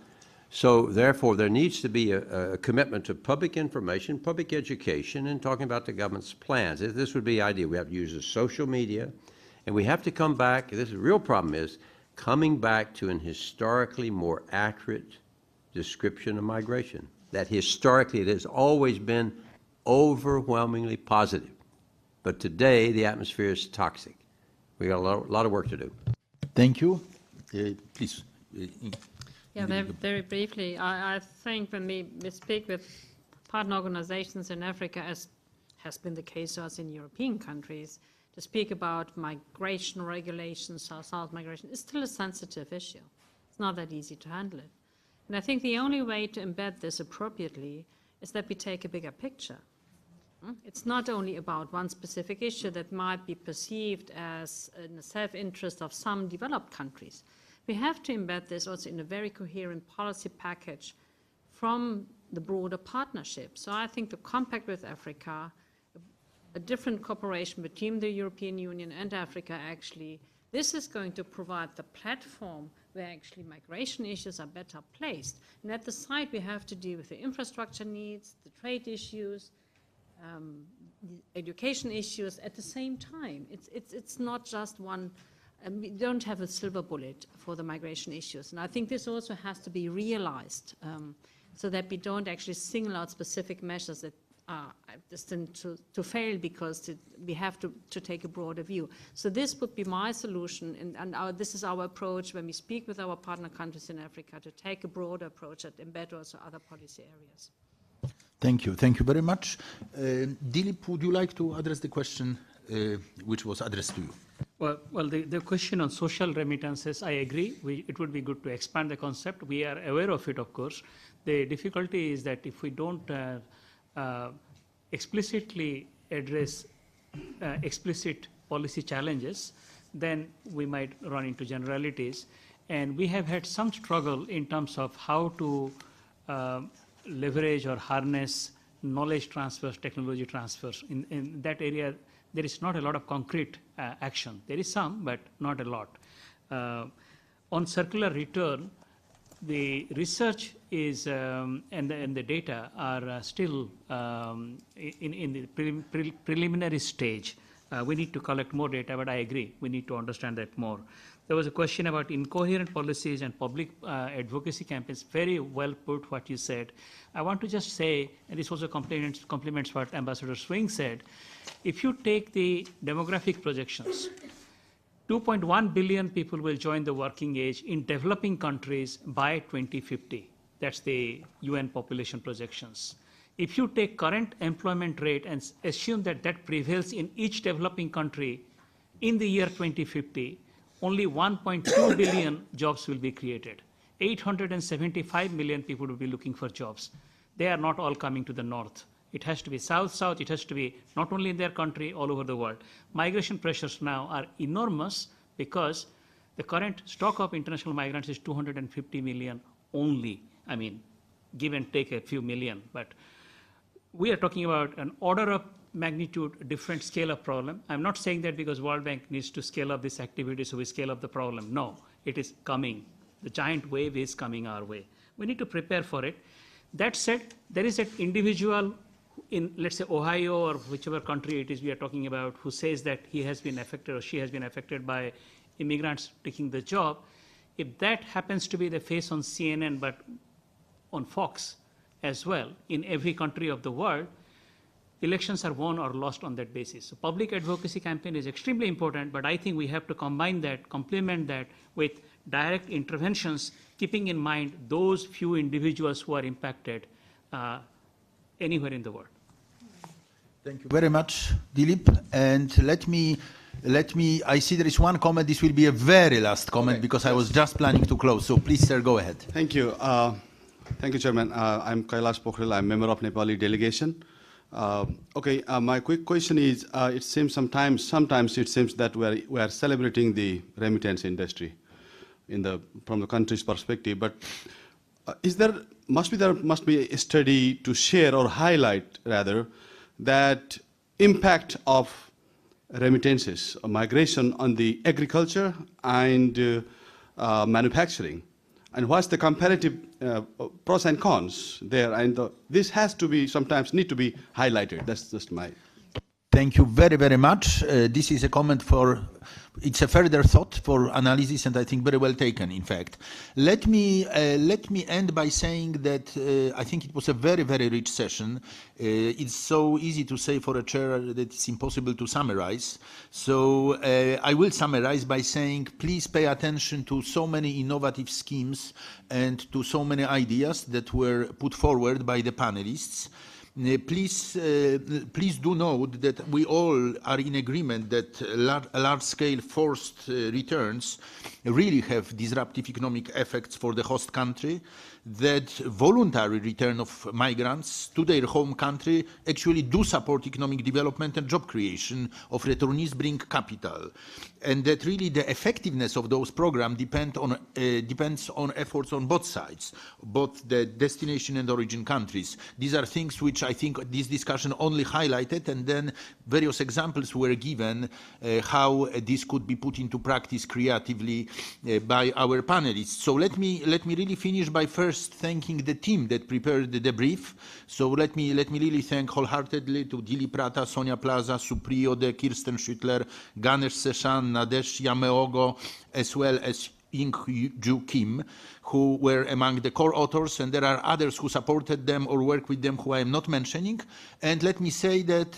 So therefore, there needs to be a commitment to public information, public education, and talking about the government's plans. This would be the idea. We have to use the social media, and we have to come back. This is the real problem is coming back to an historically more accurate description of migration. That historically it has always been overwhelmingly positive. But today, the atmosphere is toxic. We got a lot of work to do. Thank you. Please. Yeah, very briefly, I think when we speak with partner organizations in Africa, as has been the case also in European countries, to speak about migration regulations, South-South migration, is still a sensitive issue. It's not that easy to handle it. And I think the only way to embed this appropriately is that we take a bigger picture. It's not only about one specific issue that might be perceived as in the self-interest of some developed countries. We have to embed this also in a very coherent policy package from the broader partnership. So I think the compact with Africa, a different cooperation between the European Union and Africa actually, this is going to provide the platform where actually migration issues are better placed. And at the side, we have to deal with the infrastructure needs, the trade issues, the education issues at the same time. It's not just one, we don't have a silver bullet for the migration issues. And I think this also has to be realized so that we don't actually single out specific measures that are destined to fail because we have to take a broader view. So this would be my solution, and this is our approach when we speak with our partner countries in Africa, to take a broader approach that embed also other policy areas. Thank you. Thank you very much. Dilip, would you like to address the question which was addressed to you? Well, the question on social remittances, I agree. It would be good to expand the concept. We are aware of it, of course. The difficulty is that if we don't explicitly address explicit policy challenges, then we might run into generalities. And we have had some struggle in terms of how to leverage or harness knowledge transfers, technology transfers. In that area, there is not a lot of concrete action. There is some, but not a lot. On circular return, the research is and the data are still in the preliminary stage. We need to collect more data, but I agree, we need to understand that more. There was a question about incoherent policies and public advocacy campaigns. Very well put what you said. I want to just say, and this also complements what Ambassador Swing said, if you take the demographic projections, 2.1 billion people will join the working age in developing countries by 2050. That's the UN population projections. If you take current employment rate and assume that that prevails in each developing country in the year 2050, only 1.2 billion jobs will be created. 875 million people will be looking for jobs. They are not all coming to the north. It has to be south-south. It has to be not only in their country, all over the world. Migration pressures now are enormous because the current stock of international migrants is 250 million only. I mean, give and take a few million, but we are talking about an order of magnitude different scale of problem. I'm not saying that because World Bank needs to scale up this activity, so we scale up the problem. No, it is coming. The giant wave is coming our way. We need to prepare for it. That said, there is an individual in, let's say, Ohio or whichever country it is we are talking about, who says that he has been affected or she has been affected by immigrants taking the job. If that happens to be the face on CNN, but on Fox as well, in every country of the world, elections are won or lost on that basis. So public advocacy campaign is extremely important, but I think we have to combine that, complement that with direct interventions, keeping in mind those few individuals who are impacted anywhere in the world. Thank you very much, Dilip. And let me, I see there is one comment. This will be a very last comment because I was just planning to close. So please, sir, go ahead. Thank you. Thank you, Chairman. I'm Kailash Pokhrel. I'm member of Nepali delegation. My quick question is, it seems sometimes it seems that we are celebrating the remittance industry from the country's perspective, but there must be a study to share or highlight rather that impact of remittances or migration on the agriculture and manufacturing, and what's the comparative pros and cons there, and this has to be sometimes need to be highlighted. That's just my. Thank you very, very much. This is a comment for, it's a further thought for analysis, and I think very well taken, in fact. Let me end by saying that I think it was a very, very rich session. It's so easy to say for a chair that it's impossible to summarize. So I will summarize by saying, please pay attention to so many innovative schemes and to so many ideas that were put forward by the panelists. Please do note that we all are in agreement that large-scale forced returns really have disruptive economic effects for the host country, that voluntary return of migrants to their home country actually do support economic development and job creation of returnees bring capital, and that really the effectiveness of those programs depends on efforts on both sides, both the destination and origin countries. These are things which I think this discussion only highlighted, and then various examples were given how this could be put into practice creatively by our panelists. So let me really finish by first thanking the team that prepared the brief. So let me really thank wholeheartedly to Dilip Prata, Sonia Plaza, Supriyo De, Kirsten Schüttler, Ganesh Seshan, Nadesh Yameogo, as well as Ju Kim, who were among the core authors, and there are others who supported them or worked with them who I am not mentioning. And let me say that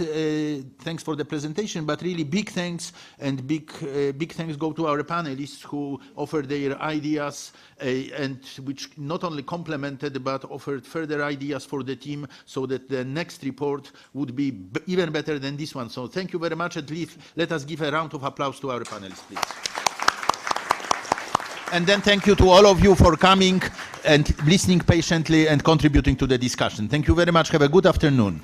thanks for the presentation, but really big thanks and big thanks go to our panelists who offered their ideas and which not only complemented but offered further ideas for the team so that the next report would be even better than this one. So thank you very much. At least let us give a round of applause to our panelists, please. And then thank you to all of you for coming and listening patiently and contributing to the discussion. Thank you very much. Have a good afternoon.